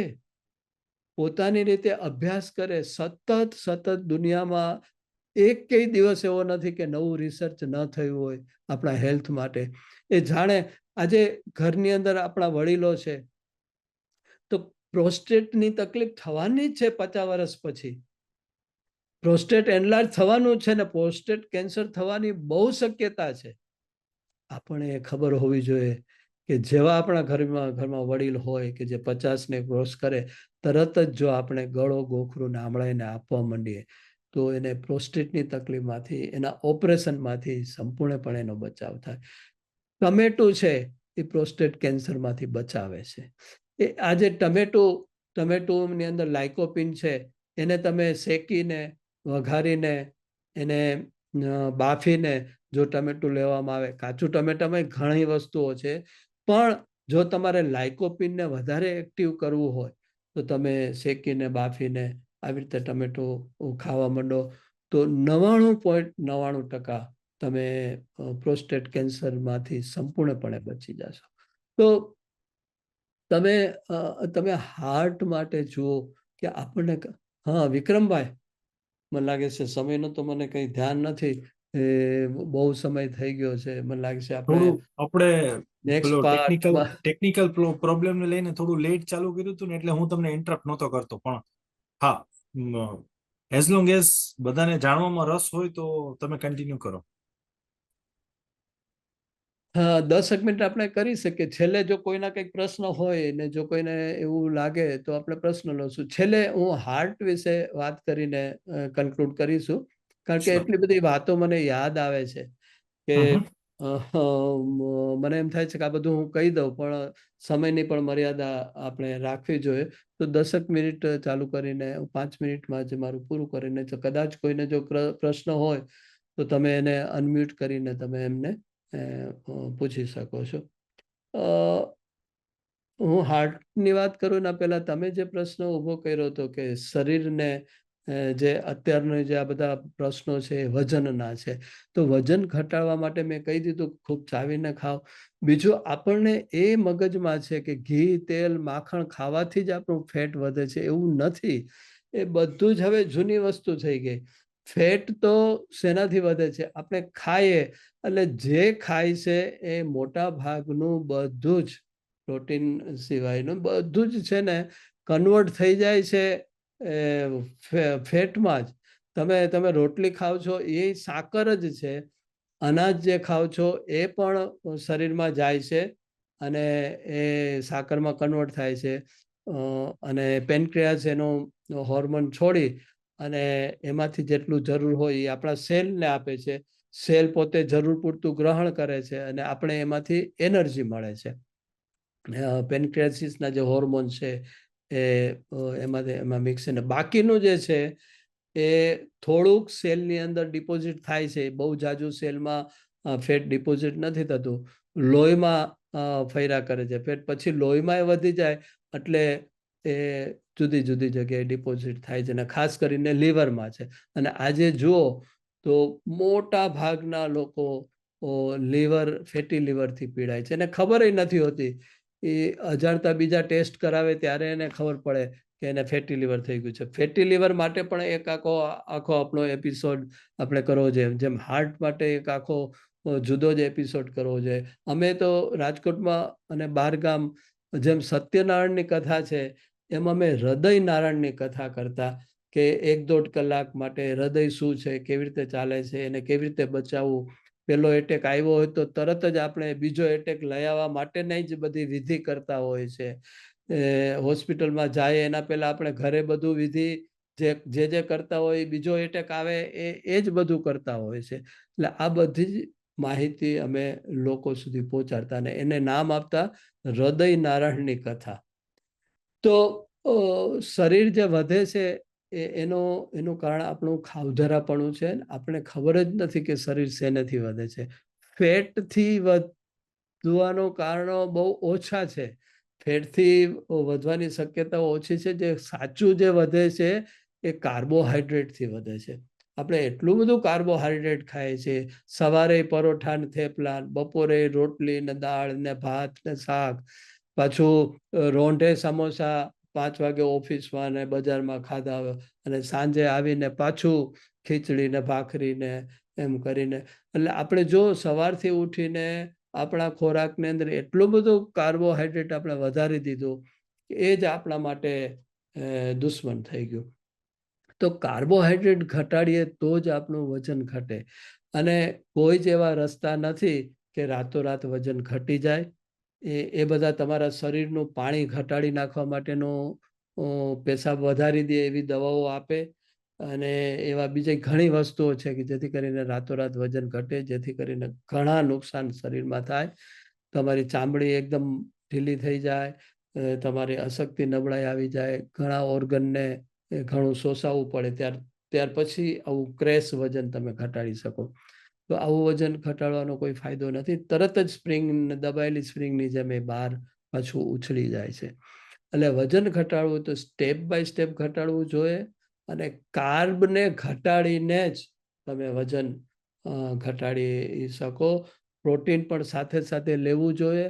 પોતાની રીતે અભ્યાસ કરે, સતત દુનિયામાં એકેય દિવસ એવો નથી કે નવું રિસર્ચ ન થયું હોય આપણા હેલ્થ માટે. એ જાણે આજે ઘરની અંદર આપણા વડીલો છે તો પ્રોસ્ટેટની તકલીફ થવાની જ છે 50 વર્ષ પછી. પ્રોસ્ટેટ એનલાર્જ થવાનું છે ને પ્રોસ્ટેટ કેન્સર થવાની બહુ શક્યતા છે. આપણને ખબર હોવી જોઈએ કે જેવા આપણા ઘરમાં વડીલ હોય કે જે 50ને ક્રોસ કરે, તરત જ જો આપણે ગળો ગોખરું નામડાઈને આપવા માંડીએ તો એને પ્રોસ્ટેટની તકલીફમાંથી, એના ઓપરેશનમાંથી સંપૂર્ણપણે એનો બચાવ થાય. ટમેટું છે એ પ્રોસ્ટેટ કેન્સરમાંથી બચાવે છે. એ આજે ટમેટુની અંદર લાઇકોપિન છે, એને તમે શેકીને, વઘારીને, એને બાફીને જો ટમેટું લેવામાં આવે, કાચું ટમેટામાં ઘણી વસ્તુઓ છે, પણ જો તમારે લાઇકોપિનને વધારે એક્ટિવ કરવું હોય તો તમે શેકીને, બાફીને આવી રીતે ટમેટું ખાવા માંડો તો 99.99% તમે પ્રોસ્ટેટ કેન્સરમાંથી સંપૂર્ણપણે બચી જશો. તો તમે હાર્ટ માટે જુઓ કે આપણને, હા વિક્રમભાઈ, મને લાગે છે સમયનો તો મને કઈ ધ્યાન નથી, બહુ સમય થઈ ગયો છે, મને લાગે છે આપણે નેક્સ્ટ પેલો પાર્ટમાં. ટેકનિકલ પ્રોબ્લેમ ને લઈને થોડું લેટ ચાલુ કર્યું હતું ને, એટલે હું તમને ઇન્ટરપ્ટ નહોતો કરતો. પણ હા, એઝ લોંગ એઝ બધાને જાણવામાં રસ હોય તો તમે કન્ટિન્યુ કરો. હા, 10 મિનિટ આપણે કરી શકીએ. છેલ્લે જો કોઈના કંઈક પ્રશ્ન હોય ને જો કોઈને એવું લાગે તો આપણે પ્રશ્ન લઈશું. છેલ્લે હું હાર્ટ વિશે વાત કરીને કન્ક્લુડ કરીશું, કારણ કે એટલી બધી વાતો મને યાદ આવે છે કે મને એમ થાય છે કે આ બધું હું કહી દઉં, પણ સમયની પણ મર્યાદા આપણે રાખવી જોઈએ. તો 10 મિનિટ ચાલુ કરીને 5 મિનિટમાં જ મારું પૂરું કરીને, કદાચ કોઈને જો પ્રશ્ન હોય તો તમે એને અનમ્યુટ કરીને તમે એમને પૂછી શકો છો. હું હાર્ટની વાત કરું એના પહેલા તમે જે પ્રશ્ન ઉભો કર્યો હતો કે શરીરને જે અત્યારના જે આ બધા પ્રશ્નો છે વજનના છે, તો વજન ઘટાડવા માટે મેં કહી દીધું ખૂબ ચાવીને ખાઓ. બીજું, આપણને એ મગજમાં છે કે ઘી, તેલ, માખણ ખાવાથી જ આપણું ફેટ વધે છે, એવું નથી. એ બધું જ હવે જૂની વસ્તુ થઈ ગઈ. ફેટ તો શેનાથી વધે છે? આપણે ખાઈએ એટલે જે ખાય છે એ મોટા ભાગનું બધું જ, પ્રોટીન સિવાયનું બધું જ છે ને, કન્વર્ટ થઈ જાય છે ફેટમાં જ. તમે રોટલી ખાવ છો એ સાકર જ છે, અનાજ જે ખાવ છો એ પણ શરીરમાં જાય છે અને એ સાકરમાં કન્વર્ટ થાય છે. અને પેનક્રિયાસ એનો હોર્મોન છોડી અને એમાંથી જેટલું જરૂર હોય એ આપણા સેલને આપે છે. સેલ પોતે જરૂર પૂરતું ગ્રહણ કરે છે અને આપણે એમાંથી એનર્જી મળે છે. પેનક્રિયાસિસના જે હોર્મોન છે એમાં મિક્સ થઈને બાકીનું જે છે એ થોડુંક સેલની અંદર ડિપોઝિટ થાય છે. બહુ જાજુ સેલમાં ફેટ ડિપોઝિટ નથી થતું, લોહીમાં ફર્યા કરે છે ફેટ, પછી લોહીમાં એ વધી જાય એટલે એ જુદી જુદી જગ્યાએ ડિપોઝિટ થાય છે, અને ખાસ કરીને લીવરમાં છે. અને આજે જુઓ તો મોટા ભાગના લોકો ફેટી લીવરથી પીડાય છે, એને ખબર નથી હોતી. એ અજાણતા બીજા ટેસ્ટ કરાવે ત્યારે એને ખબર પડે કે એને ફેટી લીવર થઈ ગયું છે. ફેટી લીવર માટે પણ એક આખો આપણો એપિસોડ આપણે કરવો જોઈએ, જેમ હાર્ટ માટે એક આખો જુદો જ એપિસોડ કરવો જોઈએ. અમે તો રાજકોટમાં અને બહારગામ જેમ સત્યનારાયણની કથા છે એમ અમે હૃદય નારાયણની કથા કરતા, કે 1-1.5 કલાક માટે હૃદય શું છે, કેવી રીતે ચાલે છે, એને કેવી રીતે બચાવવું. પેલો એટેક આવ્યો હોય તો તરત જ આપણે બીજો એટેક લઈ આવવા માટેની જ બધી વિધિ કરતા હોય છે. હોસ્પિટલમાં જાય એના પહેલા આપણે ઘરે બધું વિધિ જે કરતા હોય, બીજો એટેક આવે એ જ બધું કરતા હોય છે. એટલે આ બધી જ માહિતી અમે લોકો સુધી પહોંચાડતા અને એને નામ આપતા હૃદય નારાયણની કથા. તો શરીર જે વધે છે એનું કારણ આપણું ખાવધરાપણું છે. આપણે ખબર જ નથી કે શરીર શેનેથી વધે છે. ફેટથી વધવાનું કારણો બહુ ઓછા છે. ફેટથી વધવાની શક્યતાઓ ઓછી છે. જે સાચું જે વધે છે એ કાર્બોહાઈડ્રેટથી વધે છે. આપણે એટલું બધું કાર્બોહાઈડ્રેટ ખાઈએ છીએ, સવારે પરોઠા ને થેપલા, બપોરે રોટલી ને દાળ ને ભાત ને શાક, પાછું રોંઢે સમોસા, 5 વાગે ઓફિસમાં ને બજારમાં ખાધા હોય અને સાંજે આવીને પાછું ખીચડી ને ભાખરી ને એમ કરીને, એટલે આપણે જો સવારથી ઉઠીને આપણા ખોરાકની અંદર એટલું બધું કાર્બોહાઈડ્રેટ આપણે વધારી દીધું, એ જ આપણા માટે દુશ્મન થઈ ગયું. તો કાર્બોહાઈડ્રેટ ઘટાડીએ તો જ આપણું વજન ઘટે, અને કોઈ જ એવા રસ્તા નથી કે રાતોરાત વજન ઘટી જાય. એ બધા તમારા શરીરનું પાણી ઘટાડી નાખવા માટેનું પેશાબ વધારી દે એવી દવાઓ આપે, અને એવા બીજી ઘણી વસ્તુઓ છે કે જેથી કરીને રાતોરાત વજન ઘટે, જેથી કરીને ઘણા નુકસાન શરીરમાં થાય. તમારી ચામડી એકદમ ઢીલી થઈ જાય, તમારી અશક્તિ નબળાઈ આવી જાય, ઘણા ઓર્ગનને ઘણું શોષાવવું પડે, ત્યાર પછી આવું ક્રેશ વજન તમે ઘટાડી શકો. તો આવું વજન ઘટાડવાનો કોઈ ફાયદો નથી. તરત જ સ્પ્રિંગ, દબાયેલી સ્પ્રિંગની જેમ એ બહાર પાછું ઉછળી જાય છે. એટલે વજન ઘટાડવું તો સ્ટેપ બાય સ્ટેપ ઘટાડવું જોઈએ, અને કાર્બને ઘટાડીને જ તમે વજન ઘટાડી શકો. પ્રોટીન પણ સાથે સાથે લેવું જોઈએ,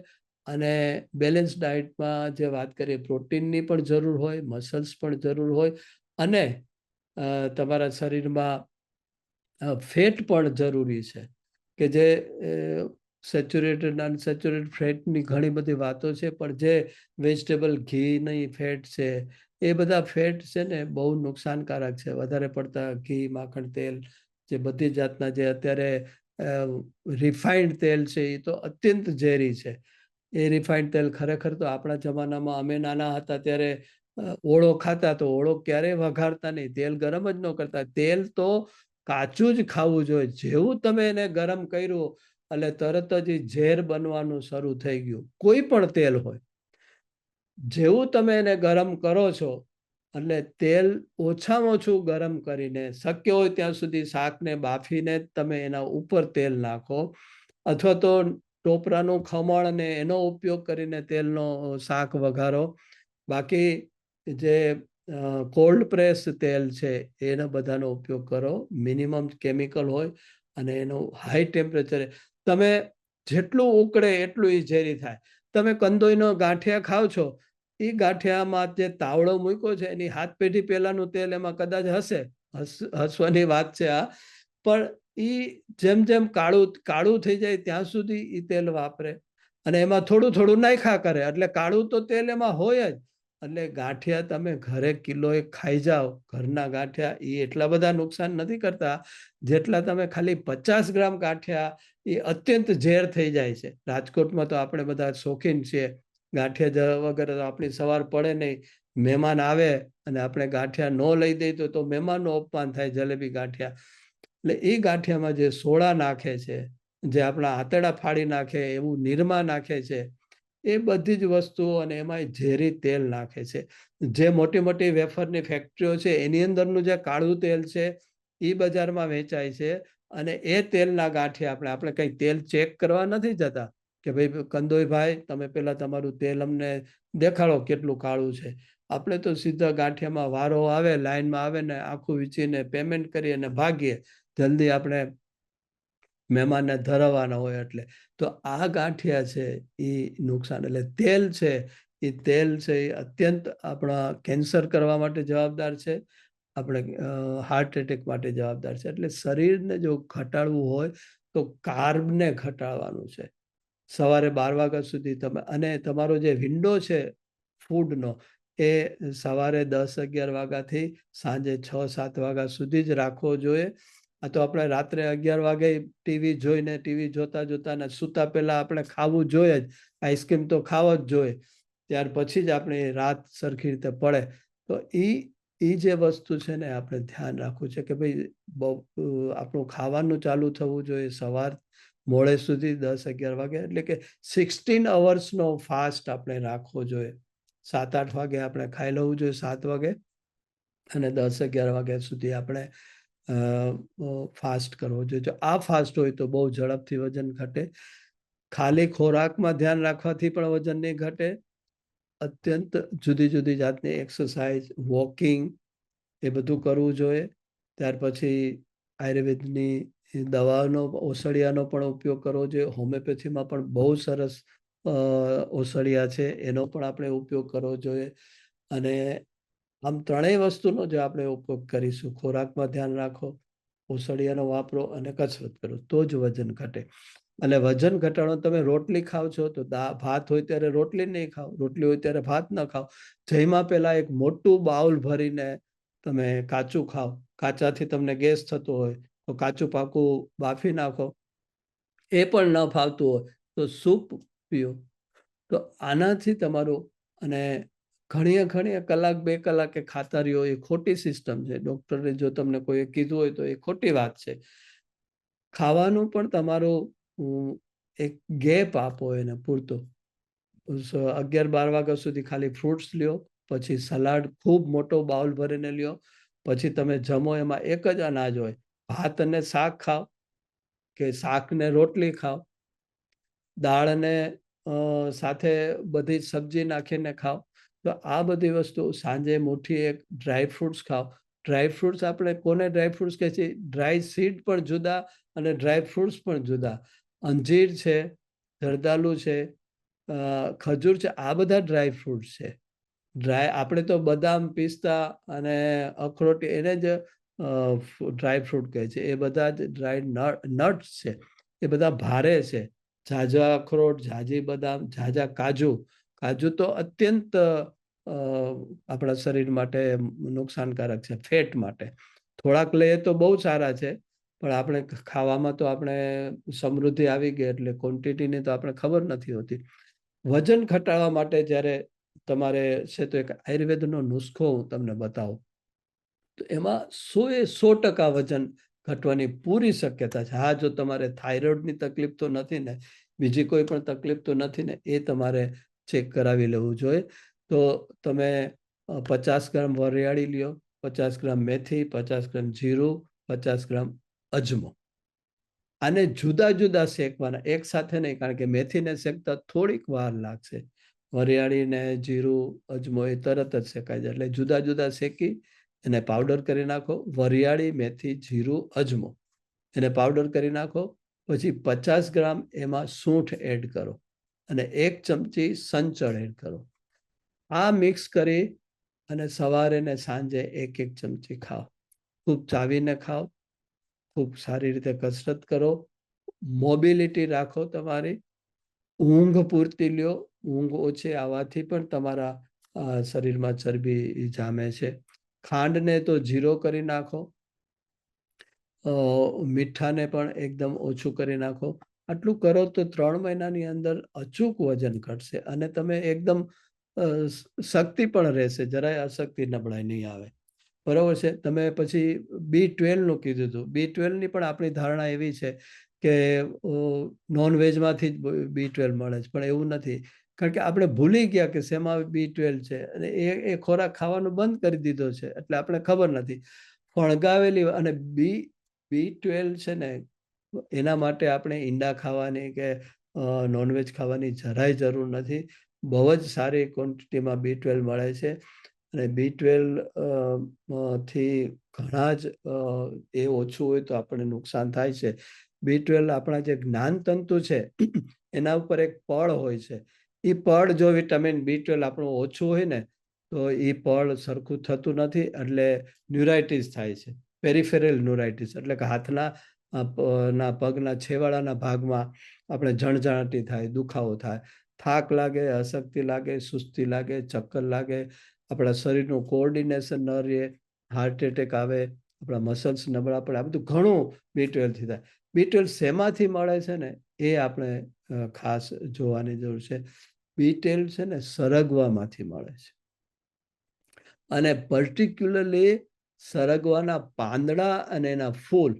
અને બેલેન્સ ડાયટમાં જે વાત કરીએ, પ્રોટીનની પણ જરૂર હોય, મસલ્સ પણ જરૂર હોય, અને તમારા શરીરમાં ફેટ પણ જરૂરી છે, કે જે સેચ્યુરેટેડ અનસેચ્યુરેટેડ ફેટની ઘણી બધી વાતો છે, પણ જે વેજીટેબલ ઘીની ફેટ છે, એ બધા ફેટ છે ને બહુ નુકસાનકારક છે. વધારે પડતા ઘી, માખણ, તેલ, જે બધી જાતના જે અત્યારે રિફાઇન્ડ તેલ છે, એ તો અત્યંત ઝેરી છે. એ રિફાઇન્ડ તેલ ખરેખર તો આપણા જમાનામાં અમે નાના હતા ત્યારે ઓળો ખાતા, તો ઓળો ક્યારેય વઘારતા નહીં, તેલ ગરમ જ ન કરતા. તેલ તો કાચું જ ખાવું જોઈએ. જેવું તમે એને ગરમ કર્યું એટલે તરત જ ઝેર બનવાનું શરૂ થઈ ગયું. કોઈ પણ તેલ હોય, જેવું તમે એને ગરમ કરો છો, એટલે તેલ ઓછામાં ઓછું ગરમ કરીને, શક્ય હોય ત્યાં સુધી શાકને બાફીને તમે એના ઉપર તેલ નાખો, અથવા તો ટોપરાનું ખમણ ને એનો ઉપયોગ કરીને તેલનો શાક વઘારો. બાકી જે કોલ્ડ પ્રેસ તેલ છે એના બધાનો ઉપયોગ કરો. મિનિમમ કેમિકલ હોય, અને એનું હાઈ ટેમ્પરેચરે તમે જેટલું ઉકળે એટલું એ ઝેરી થાય. તમે કંદોઈનો ગાંઠિયા ખાવ છો, એ ગાંઠિયામાં જે તાવડો મૂક્યો છે એની હાથ પેઢી પહેલાનું તેલ એમાં કદાચ હશે, હસવાની વાત છે આ, પણ એ જેમ જેમ કાળું થઈ જાય ત્યાં સુધી એ તેલ વાપરે, અને એમાં થોડું થોડું નાખ્યા કરે, એટલે કાળું તો તેલ એમાં હોય જ. એટલે ગાંઠિયા તમે ઘરે કિલો એક ખાઈ જાઓ, ઘરના ગાંઠિયા, એ એટલા બધા નુકસાન નથી કરતા જેટલા તમે ખાલી 50 ગ્રામ ગાંઠિયા, એ અત્યંત ઝેર થઈ જાય છે. રાજકોટમાં તો આપણે બધા શોખીન છીએ, ગાંઠિયા વગર તો આપણી સવાર પડે નહીં. મહેમાન આવે અને આપણે ગાંઠિયા ન લઈ દઈએ તો મહેમાનનું અપમાન થાય. જલેબી ગાંઠિયા, એટલે એ ગાંઠિયામાં જે સોડા નાખે છે, જે આપણા આંતરડા ફાડી નાખે એવું નિરમા નાખે છે, એ બધી જ વસ્તુઓ, અને એમાં ઝેરી તેલ નાખે છે. જે મોટી મોટી વેફરની ફેક્ટરીઓ છે એની અંદરનું જે કાળું તેલ છે એ બજારમાં વેચાય છે, અને એ તેલના ગાંઠિયા આપણે કંઈ તેલ ચેક કરવા નથી જતા કે ભાઈ કંદોઈભાઈ તમે પેલા તમારું તેલ અમને દેખાડો કેટલું કાળું છે. આપણે તો સીધા ગાંઠિયામાં વારો આવે, લાઈનમાં આવે ને આખું વીંચીને પેમેન્ટ કરીએ અને ભાગીએ, જલ્દી આપણે મહેમાનને ધરાવવાના હોય એટલે. તો આ ગાંઠિયા છે એ નુકસાન. એટલે તેલ છે એ અત્યંત આપણા કેન્સર કરવા માટે જવાબદાર છે, આપણે હાર્ટ એટેક માટે જવાબદાર છે. એટલે શરીરને જો ઘટાડવું હોય તો કાર્બને ઘટાડવાનું છે. સવારે 12 વાગ્યા સુધી તમે, અને તમારો જે વિન્ડો છે ફૂડનો, એ સવારે 10-11 વાગ્યાથી સાંજે 6-7 વાગ્યા સુધી જ રાખવો જોઈએ. આ તો આપણે રાત્રે 11 વાગે ટીવી જોતા જોતા ને સૂતા પહેલા આપણે ખાવું જોઈએ જ. આઈસ્ક્રીમ તો ખાવો જ જોઈએ, ત્યાર પછી જ આપણે રાત સરખી રીતે પડે. તો એ જે વસ્તુ છે ને આપણે ધ્યાન રાખવું છે કે ભાઈ આપણું ખાવાનું ચાલુ થવું જોઈએ સવાર મોડે સુધી 10-11 વાગે, એટલે કે 16 અવર્સનો ફાસ્ટ આપણે રાખવો જોઈએ. 7-8 વાગે આપણે ખાઈ લેવું જોઈએ, 7 વાગે, અને 10-11 વાગ્યા સુધી આપણે ફાસ્ટ કરવો જોઈએ. જો આ ફાસ્ટ હોય તો બહુ ઝડપથી વજન ઘટે. ખાલી ખોરાકમાં ધ્યાન રાખવાથી પણ વજન નહીં ઘટે. અત્યંત જુદી જુદી જાતની એક્સરસાઇઝ, વોકિંગ, એ બધું કરવું જોઈએ. ત્યાર પછી આયુર્વેદની દવાનો, ઓસડિયાનો પણ ઉપયોગ કરવો જોઈએ. હોમિયોપેથીમાં પણ બહુ સરસ ઓસડિયા છે, એનો પણ આપણે ઉપયોગ કરવો જોઈએ. અને આમ ત્રણેય વસ્તુનો જો આપણે ઉપયોગ કરીશું, ખોરાકમાં ધ્યાન રાખો, ઓસડિયાનો વાપરો અને કસરત કરો, તો જ વજન ઘટે. અને વજન ઘટાડો, તમે રોટલી ખાવ છો તો ભાત હોય ત્યારે રોટલી નહીં ખાઓ, રોટલી હોય ત્યારે ભાત ન ખાઓ. જઈમાં પહેલા એક મોટું બાઉલ ભરીને તમે કાચું ખાઓ. કાચાથી તમને ગેસ થતો હોય તો કાચું પાકું બાફી નાખો. એ પણ ન ફાવતું હોય તો સૂપ પીઓ. તો આનાથી તમારું, અને ઘણી કલાક 2 કલાકે ખાતા રહ્યો, એ ખોટી સિસ્ટમ છે. ડૉક્ટરે જો તમને કોઈએ કીધું હોય તો એ ખોટી વાત છે. ખાવાનું પણ તમારું એક ગેપ આપો એને પૂરતો. 11-12 વાગ્યા સુધી ખાલી ફ્રૂટ્સ લ્યો, પછી સલાડ ખૂબ મોટો બાઉલ ભરીને લ્યો, પછી તમે જમો એમાં એક જ અનાજ હોય, ભાત અને શાક ખાઓ કે શાક ને રોટલી ખાઓ, દાળને સાથે બધી સબ્જી નાખીને ખાઓ. તો આ બધી વસ્તુ, સાંજે મુઠ્ઠી એક ડ્રાય ફ્રૂટ્સ ખાઓ. ડ્રાય ફ્રૂટ્સ આપણે કોને ડ્રાય ફ્રૂટ્સ કહે છે? ડ્રાય સીડ પણ જુદા અને ડ્રાય ફ્રૂટ્સ પણ જુદા. અંજીર છે, જરદાલુ છે, ખજૂર છે, આ બધા ડ્રાય ફ્રૂટ્સ છે. આપણે તો બદામ, પિસ્તા અને અખરોટ એને જ ડ્રાય ફ્રૂટ કહે છે. એ બધા જ ડ્રાય નટ્સ છે. એ બધા ભારે છે. ઝાઝા અખરોટ, ઝાઝી બદામ, ઝાઝા કાજુ. કાજુ તો અત્યંત આપણા શરીર માટે નુકસાનકારક છે, ફેટ માટે. થોડાક લઈએ તો બહુ સારા છે, પણ આપણે ખાવામાં તો આપણે સમૃદ્ધિ આવી ગઈ એટલે ક્વોન્ટિટીની તો આપણે ખબર નથી હોતી. વજન ઘટાડવા માટે જ્યારે તમારે છે તો એક આયુર્વેદનો નુસ્ખો હું તમને બતાવું. તો એમાં 100% વજન ઘટવાની પૂરી શક્યતા છે. હા, જો તમારે થાઇરોઇડની તકલીફ તો નથી ને, બીજી કોઈ પણ તકલીફ તો નથી ને, એ તમારે ચેક કરાવી લેવું જોઈએ. તો તમે 50 ગ્રામ વરિયાળી લ્યો, 50 ગ્રામ મેથી, 50 ગ્રામ જીરું, 50 ગ્રામ અજમો. આને જુદા જુદા શેકવાના, એક સાથે નહીં, કારણ કે મેથીને શેકતા થોડીક વાર લાગશે. વરિયાળીને જીરું, અજમો એ તરત જ શેકાઈ જાય. એટલે જુદા જુદા શેકી એને પાવડર કરી નાખો. વરિયાળી, મેથી, જીરું, અજમો એને પાવડર કરી નાખો. પછી 50 ગ્રામ એમાં સૂંઠ એડ કરો અને 1 ચમચી સંચળ એડ કરો. આ મિક્સ કરી અને સવારે ને સાંજે 1-1 ચમચી ખાઓ. ખૂબ ચાવીને ખાઓ, ખૂબ સારી રીતે કસરત કરો, મોબિલિટી રાખો તમારી, ઊંઘ પૂરતી લ્યો. ઊંઘ ઓછી આવવાથી પણ તમારા શરીરમાં ચરબી જામે છે. ખાંડને તો 0 કરી નાખો. મીઠાને પણ એકદમ ઓછું કરી નાખો. આટલું કરો તો 3 મહિનાની અંદર અચૂક વજન ઘટશે અને તમે એકદમ શક્તિ પણ રહેશે, જરાય અશક્તિ નબળાઈ નહીં આવે. બરાબર છે. તમે પછી B12 નું કીધું હતું. B12ની પણ આપણી ધારણા એવી છે કે નોનવેજમાંથી જ B12 મળે છે, પણ એવું નથી. કારણ કે આપણે ભૂલી ગયા કે શેમાં B12 છે અને એ ખોરાક ખાવાનું બંધ કરી દીધો છે, એટલે આપણે ખબર નથી. ફણગાવેલી અને B12 છે ને, એના માટે આપણે ઈંડા ખાવાની કે નોનવેજ ખાવાની જરાય જરૂર નથી. બહુ જ સારી ક્વોન્ટિટીમાં B12 મળે છે. અને B12 થી ઘણા જ એ ઓછું હોય તો આપણને નુકસાન થાય છે. B12 આપણા જે જ્ઞાનતંતુ છે એના ઉપર એક પડ હોય છે. એ પડ જો વિટામિન B12 આપણું ઓછું હોય ને, તો એ પડ સરખું થતું નથી, એટલે ન્યુરાઇટિસ થાય છે. પેરિફેરલ ન્યુરાઇટિસ એટલે કે હાથના પગના છેવાડાના ભાગમાં આપણે જણજણાટી થાય, દુખાવો થાય, થાક લાગે, અશક્તિ લાગે, સુસ્તી લાગે, ચક્કર લાગે, આપણા શરીરનું કોઓર્ડિનેશન ન રહે, હાર્ટ એટેક આવે, આપણા મસલ્સ નબળા પડે. આ બધું ઘણું B12 થી થાય. B12 શેમાંથી મળે છે ને, એ આપણે ખાસ જોવાની જરૂર છે. B12 છે ને સરગવામાંથી મળે છે, અને પર્ટિક્યુલરલી સરગવાના પાંદડા અને એના ફૂલ.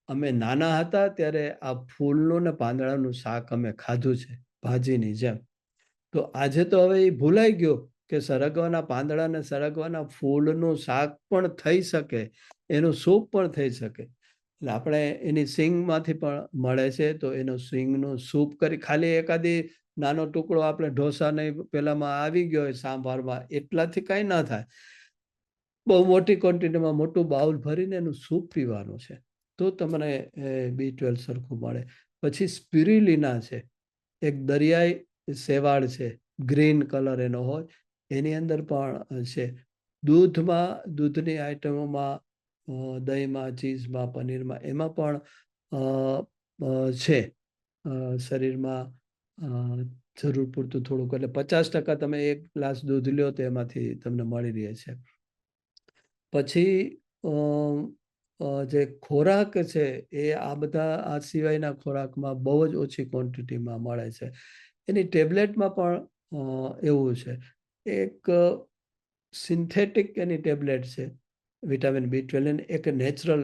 અમે નાના હતા ત્યારે આ ફૂલનું ને પાંદડાનું શાક અમે ખાધું છે, ભાજીની જેમ. તો આજે તો હવે એ ભૂલાઈ ગયો કે સરગવાના પાંદડા અને સરગવાના ફૂલનું શાક પણ થઈ શકે, એનું સૂપ પણ થઈ શકે. એટલે આપણે એની સિંગમાંથી પણ મળે છે, તો એનું સિંગનું સૂપ કરી, ખાલી એકાદી નાનો ટુકડો આપણે ઢોસાને પેલામાં આવી ગયો હોય સાંભારમાં, એટલાથી કંઈ ન થાય. બહુ મોટી ક્વોન્ટિટીમાં મોટું બાઉલ ભરીને એનું સૂપ પીવાનું છે, તો તમને B12 સરખું મળે. પછી સ્પિરુલિના છે, એક દરિયાઈ શેવાળ છે, ગ્રીન કલર એનો હોય. એની અંદર પણ છે. દૂધમાં, દૂધની આઈટમોમાં, દહીંમાં, ચીઝમાં, પનીરમાં, એમાં પણ છે. શરીરમાં જરૂર પૂરતું થોડુંક, એટલે 50% તમે 1 ગ્લાસ દૂધ લ્યો તો એમાંથી તમને મળી રહે છે. પછી જે ખોરાક છે એ આ બધા આ સિવાયના ખોરાકમાં બહુ જ ઓછી ક્વોન્ટિટીમાં મળે છે. એની ટેબ્લેટમાં પણ એવું છે. એક સિન્થેટિક એની ટેબ્લેટ છે, વિટામિન B12 ની, એક નેચરલ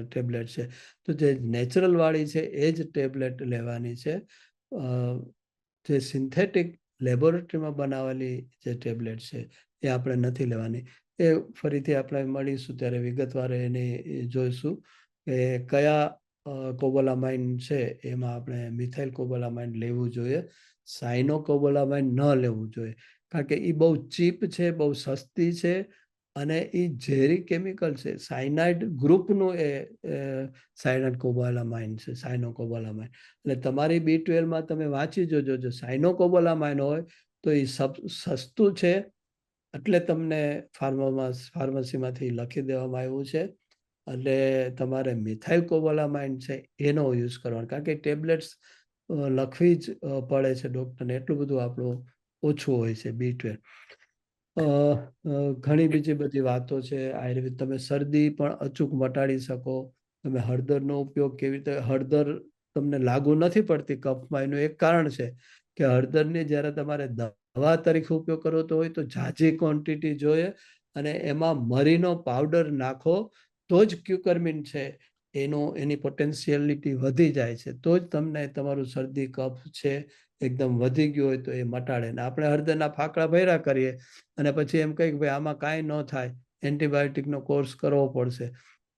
ટેબ્લેટ છે. તો જે નેચરલ વાળી છે એ જ ટેબ્લેટ લેવાની છે. જે સિન્થેટિક લેબોરેટરીમાં બનાવેલી જે ટેબ્લેટ છે એ આપણે નથી લેવાની. એ ફરીથી આપણે મળીશું ત્યારે વિગતવાર એની જોઈશું કે કયા કોબોલામાઇન છે એમાં આપણે મિથાઇલ કોબોલામાઇન લેવું જોઈએ, સાયનોકોબોલામાઇન ન લેવું જોઈએ. કારણ કે એ બહુ ચીપ છે, બહુ સસ્તી છે અને એ ઝેરી કેમિકલ છે. સાયનાઇડ ગ્રુપનું એ સાયનાઇડ કોબોલામાઇન છે, સાયનોકોબોલામાઇન. એટલે તમારી B12માં તમે વાંચી જોજો, જો સાયનોકોબોલામાઇન હોય તો એ સસ્તું છે, એટલે તમને ફાર્મસીમાંથી લખી દેવામાં આવ્યું છે. એટલે તમારે મિથાઇલ કોબોલામાઇન છે એનો યુઝ કરવાનો, કારણ કે ટેબ્લેટ્સ લખવી જ પડે છે ડૉક્ટરને, એટલું બધું આપણું ઓછું હોય છે B12. ઘણી બીજી બધી વાતો છે આયુર્વેદ. તમે શરદી પણ અચૂક મટાડી શકો. તમે હળદરનો ઉપયોગ કેવી રીતે, હળદર તમને લાગુ નથી પડતી કફમાં, એનું એક કારણ છે કે હળદરની જ્યારે તમારે દવા તરીકે ઉપયોગ કરવો તો હોય તો ઝાઝી ક્વોન્ટિટી જોઈએ અને એમાં મરીનો પાવડર નાખો તો જ ક્યુકરમિન છે એની પોટેન્શિયલિટી વધી જાય છે, તો જ તમને તમારું શરદી કફ છે એકદમ વધી ગયું હોય તો એ મટાડે. ને આપણે હળદરના ફાકડા ભર્યા કરીએ અને પછી એમ કહીએ કે ભાઈ આમાં કાંઈ ન થાય, એન્ટીબાયોટિકનો કોર્સ કરવો પડશે.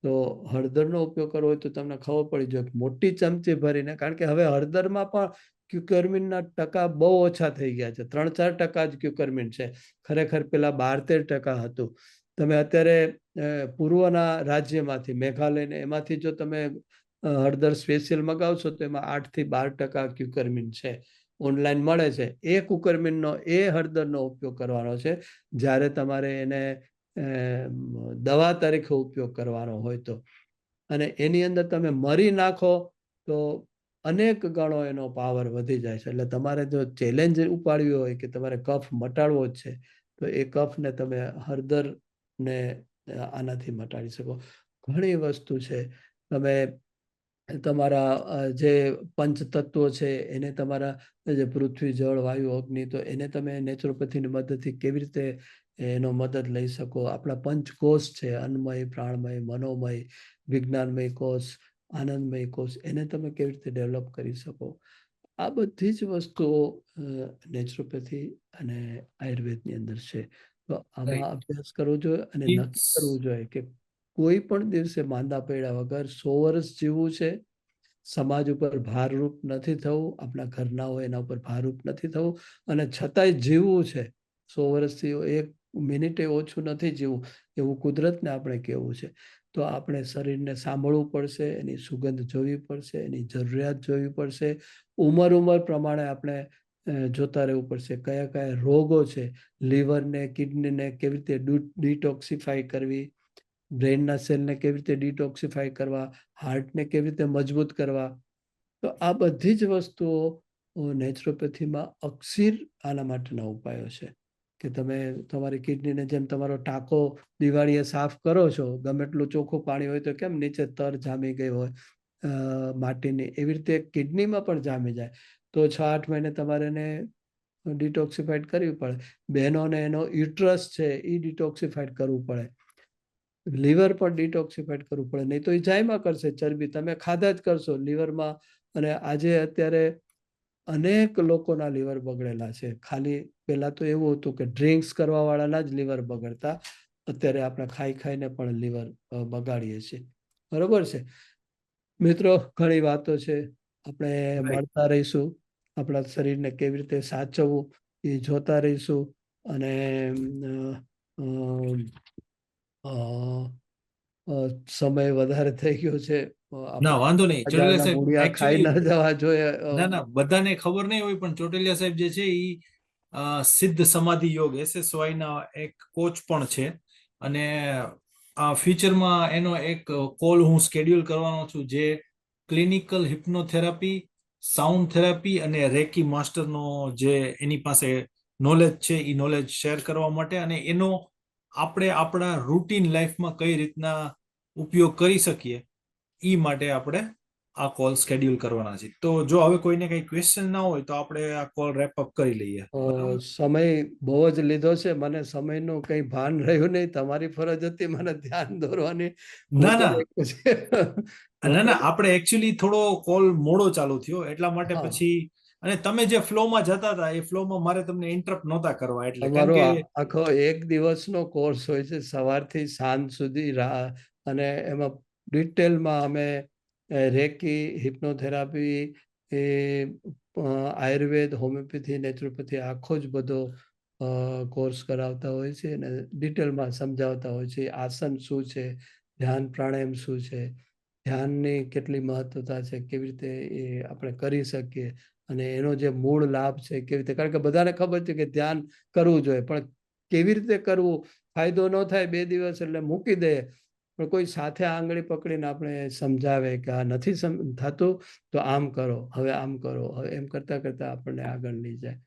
તો હળદરનો ઉપયોગ કરવો હોય તો તમને ખબર પડી જોઈએ મોટી ચમચી ભરીને, કારણ કે હવે હળદરમાં પણ ક્યુકરમિનના ટકા બહુ ઓછા થઈ ગયા છે. 3-4% જ ક્યુકરમિન છે. ખરેખર પેલા 12-13% હતું. તમે અત્યારે પૂર્વના રાજ્યમાંથી, મેઘાલયને એમાંથી જો તમે હળદર સ્પેશિયલ મગાવશો તો એમાં 8-12% ક્યુકરમિન છે. ઓનલાઈન મળે છે. એ ક્યુકરમિનનો, એ હળદરનો ઉપયોગ કરવાનો છે જ્યારે તમારે એને દવા તરીકે ઉપયોગ કરવાનો હોય તો. અને એની અંદર તમે મરી નાખો તો અનેક ગણો એનો પાવર વધી જાય છે. એટલે તમારે જો ચેલેન્જ ઉપાડવી હોય કે તમારે કફ મટાડવો જ છે તો એ કફને તમે હળદરને આનાથી મટાડી શકો. ઘણી વસ્તુ છે. તમે તમારા જે પંચતત્વો છે એને તમારા જે પૃથ્વી, જળ, વાયુ, અગ્નિ, તો એને તમે નેચરોપેથીની મદદથી કેવી રીતે એનો મદદ લઈ શકો. આપણા પંચકોષ છે, અન્નમય, પ્રાણમય, મનોમય, વિજ્ઞાનમય કોષ, આનંદમય કોષ, એને તમે કેવી રીતે ડેવલપ કરી શકો. આ બધી જ વસ્તુઓ નેચરોપેથી અને આયુર્વેદની અંદર છે. તો આમાં અભ્યાસ કરવો જોઈએ અને નક્કી કરવું જોઈએ કે કોઈ પણ દિવસે માંદા પડ્યા વગર 100 વર્ષ જીવવું છે. સમાજ ઉપર ભારરૂપ નથી થવું, આપણા ઘરના હોય એના ઉપર ભારરૂપ નથી થવું, અને છતાંય જીવવું છે. 100 વર્ષથી 1 મિનિટે ઓછું નથી જીવવું, એવું કુદરતને આપણે કહેવું છે. તો આપણે શરીરને સાંભળવું પડશે, એની સુગંધ જોવી પડશે, એની જરૂરિયાત જોવી પડશે. ઉંમર પ્રમાણે આપણે જોતા રહેવું પડશે કયા કયા રોગો છે, લીવરને, કિડનીને કેવી રીતે ડિટોક્સિફાઈ કરવી, બ્રેનના સેલને કેવી રીતે ડિટોક્સિફાઈ કરવા, હાર્ટને કેવી રીતે મજબૂત કરવા. તો આ બધી જ વસ્તુઓ નેચરોપેથીમાં અક્ષીર આના માટેના ઉપાયો છે કે તમે તમારી કિડનીને જેમ તમારો ટાંકો દિવાળીએ સાફ કરો છો, ગમે એટલું ચોખ્ખું પાણી હોય તો કેમ નીચે તર જામી ગઈ હોય માટીની, એવી રીતે કિડનીમાં પણ જામી જાય તો 6-8 મહિને તમારે એને ડિટોક્સિફાઈડ કરવી પડે. બહેનોને એનો યુટ્રસ છે એ ડિટોક્સિફાઈડ કરવું પડે. લીવર પણ ડિટોક્સિફાઈડ કરવું પડે, નહીં તો એ જાયમાં કરશે ચરબી, તમે ખાધા જ કરશો લીવરમાં. અને આજે અત્યારે અનેક લોકોના લીવર બગડેલા છે. ખાલી પહેલા તો એવું હતું કે ડ્રિંક્સ કરવા વાળાના જ લીવર બગડતા, અત્યારે આપણે ખાઈને પણ લીવર બગાડીએ છીએ. બરોબર છે મિત્રો, ઘણી વાતો છે. આપણે મળતા રહીશું, આપણા શરીરને કેવી રીતે સાચવવું એ જોતા રહીશું. અને સમય વધારે થઈ ગયો છે. ના, વાંધો નહીં ચોટેલિયા સાહેબ. મૂળિયા ખાઈ એકચ્યુઅલી ન જવા જોઈએ. ના, બધાને ખબર નહીં હોય, પણ ચોટેલિયા સાહેબ જે છે એ સિદ્ધ સમાધિ યોગ SSY ના એક કોચ પણ છે, અને ફ્યુચરમાં એનો એક કોલ હું સ્કેડ્યુલ કરવાનો છું, જે ક્લિનિકલ હિપ્નોથેરાપી, સાઉન્ડ થેરાપી અને રેકી માસ્ટરનો જે એની પાસે નોલેજ છે એ નોલેજ શેર કરવા માટે, અને એનો આપણે આપણા રૂટીન લાઈફમાં કઈ રીતના ઉપયોગ કરી શકીએ એ માટે આપણે આ કોલ સ્કેડ્યુલ કરવાના છે. તો જો હવે કોઈને કઈ ક્વેશ્ચન ના હોય તો આપણે આ કોલ રેપ અપ કરી લઈએ. સમય બહુ જ લીધો છે, મને સમયનું કઈ ભાન રહ્યું નહીં. તમારી ફરજ હતી મને ધ્યાન દોરવાની. ના, આપણે એકચ્યુઅલી થોડો કોલ મોડો ચાલુ થયો એટલા માટે પછી, અને તમે જે ફ્લોમાં જતા હતા એ ફ્લોમાં મારે તમને ઇન્ટરપ્ટ નહોતા કરવા, એટલે અમારો આખો એક દિવસનો કોર્સ હોય છે, સવારથી સાંજ સુધી, અને એમાં ડિટેલમાં અમે રેકી, હિપ્નોથેરાપી, આયુર્વેદ, હોમિયોપેથી, નેચરોપેથી આખો જ બધો કોર્સ કરાવતા હોય છે, અને ડિટેલમાં સમજાવતા હોય છે. આસન શું છે, ધ્યાન પ્રાણાયામ શું છે, ધ્યાનની કેટલી મહત્વતા છે, કેવી રીતે એ આપણે કરી શકીએ, અને એનો જે મૂળ લાભ છે કેવી રીતે, કારણ કે બધાને ખબર છે કે ધ્યાન કરવું જોઈએ, પણ કેવી રીતે કરવું, ફાયદો ન થાય 2 દિવસ એટલે મૂકી દે, પણ કોઈ સાથે આંગળી પકડીને આપણે સમજાવે કે આ નથી થતું તો આમ કરો, હવે આમ કરો, હવે એમ કરતા કરતા આપણને આગળ લઈ જાય,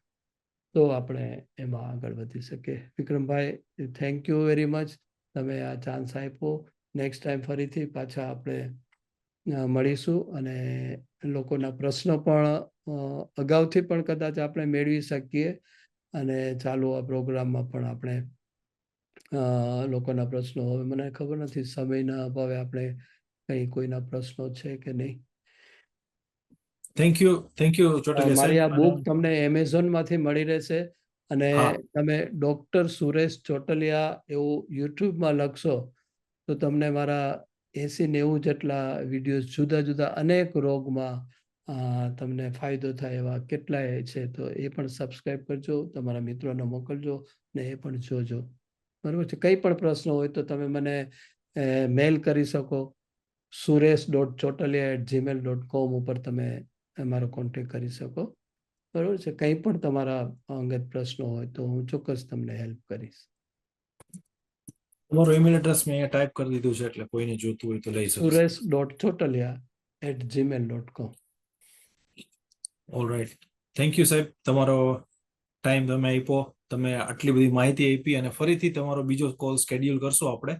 તો આપણે એમાં આગળ વધી શકીએ. વિક્રમભાઈ, થેન્ક યુ વેરી મચ, તમે આ ચાન્સ આપ્યો. નેક્સ્ટ ટાઈમ ફરીથી પાછા આપણે મળીશું, અને લોકોના પ્રશ્નો પણ અગાઉથી પણ કદાચ આપણે મેળવી શકીએ, અને ચાલુ આ પ્રોગ્રામમાં પણ આપણે લોકોના પ્રશ્નો, હવે મને ખબર નથી સમયના અભાવે આપણે કઈ કોઈના પ્રશ્નો છે કે નહીં. થેન્ક યુ ચોટલિયા મારી આ સાહેબ. બુક તમને Amazon માંથી મળી રહેશે, અને તમે ડોક્ટર સુરેશ ચોટલિયા એવું યુટ્યુબમાં લખશો તો તમને મારા 80-90 જેટલા વિડીયોઝ જુદા જુદા અનેક રોગમાં તમને ફાયદો થાય એવા કેટલાય છે, તો એ પણ સબસ્ક્રાઈબ કરજો, તમારા મિત્રોને મોકલજો, ને એ પણ જોજો. બરાબર છે. કંઈ પણ પ્રશ્ન હોય તો તમે મને મેલ કરી શકો, suresh.chotalia@gmail.com ઉપર તમે મારો કોન્ટેક્ટ કરી શકો. બરાબર છે. કંઈ પણ તમારા અંગત પ્રશ્નો હોય તો હું ચોક્કસ તમને હેલ્પ કરીશ. તમારો ઈમેલ એડ્રેસ મેં અહીંયા ટાઈપ કરી દીધું છે, એટલે કોઈને જોતું હોય તો લઈ શકશે. suresh.chotalia@gmail.com. ઓલરાઈટ, થેન્ક યુ સાહેબ, તમારો ટાઈમ તમે આપ્યો, તમે આટલી બધી માહિતી આપી, અને ફરીથી તમારો બીજો કોલ સ્કેડ્યુલ કરશો આપણે,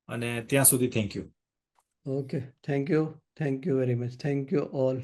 અને ત્યાં સુધી thank you. Okay, thank you very much, thank you all.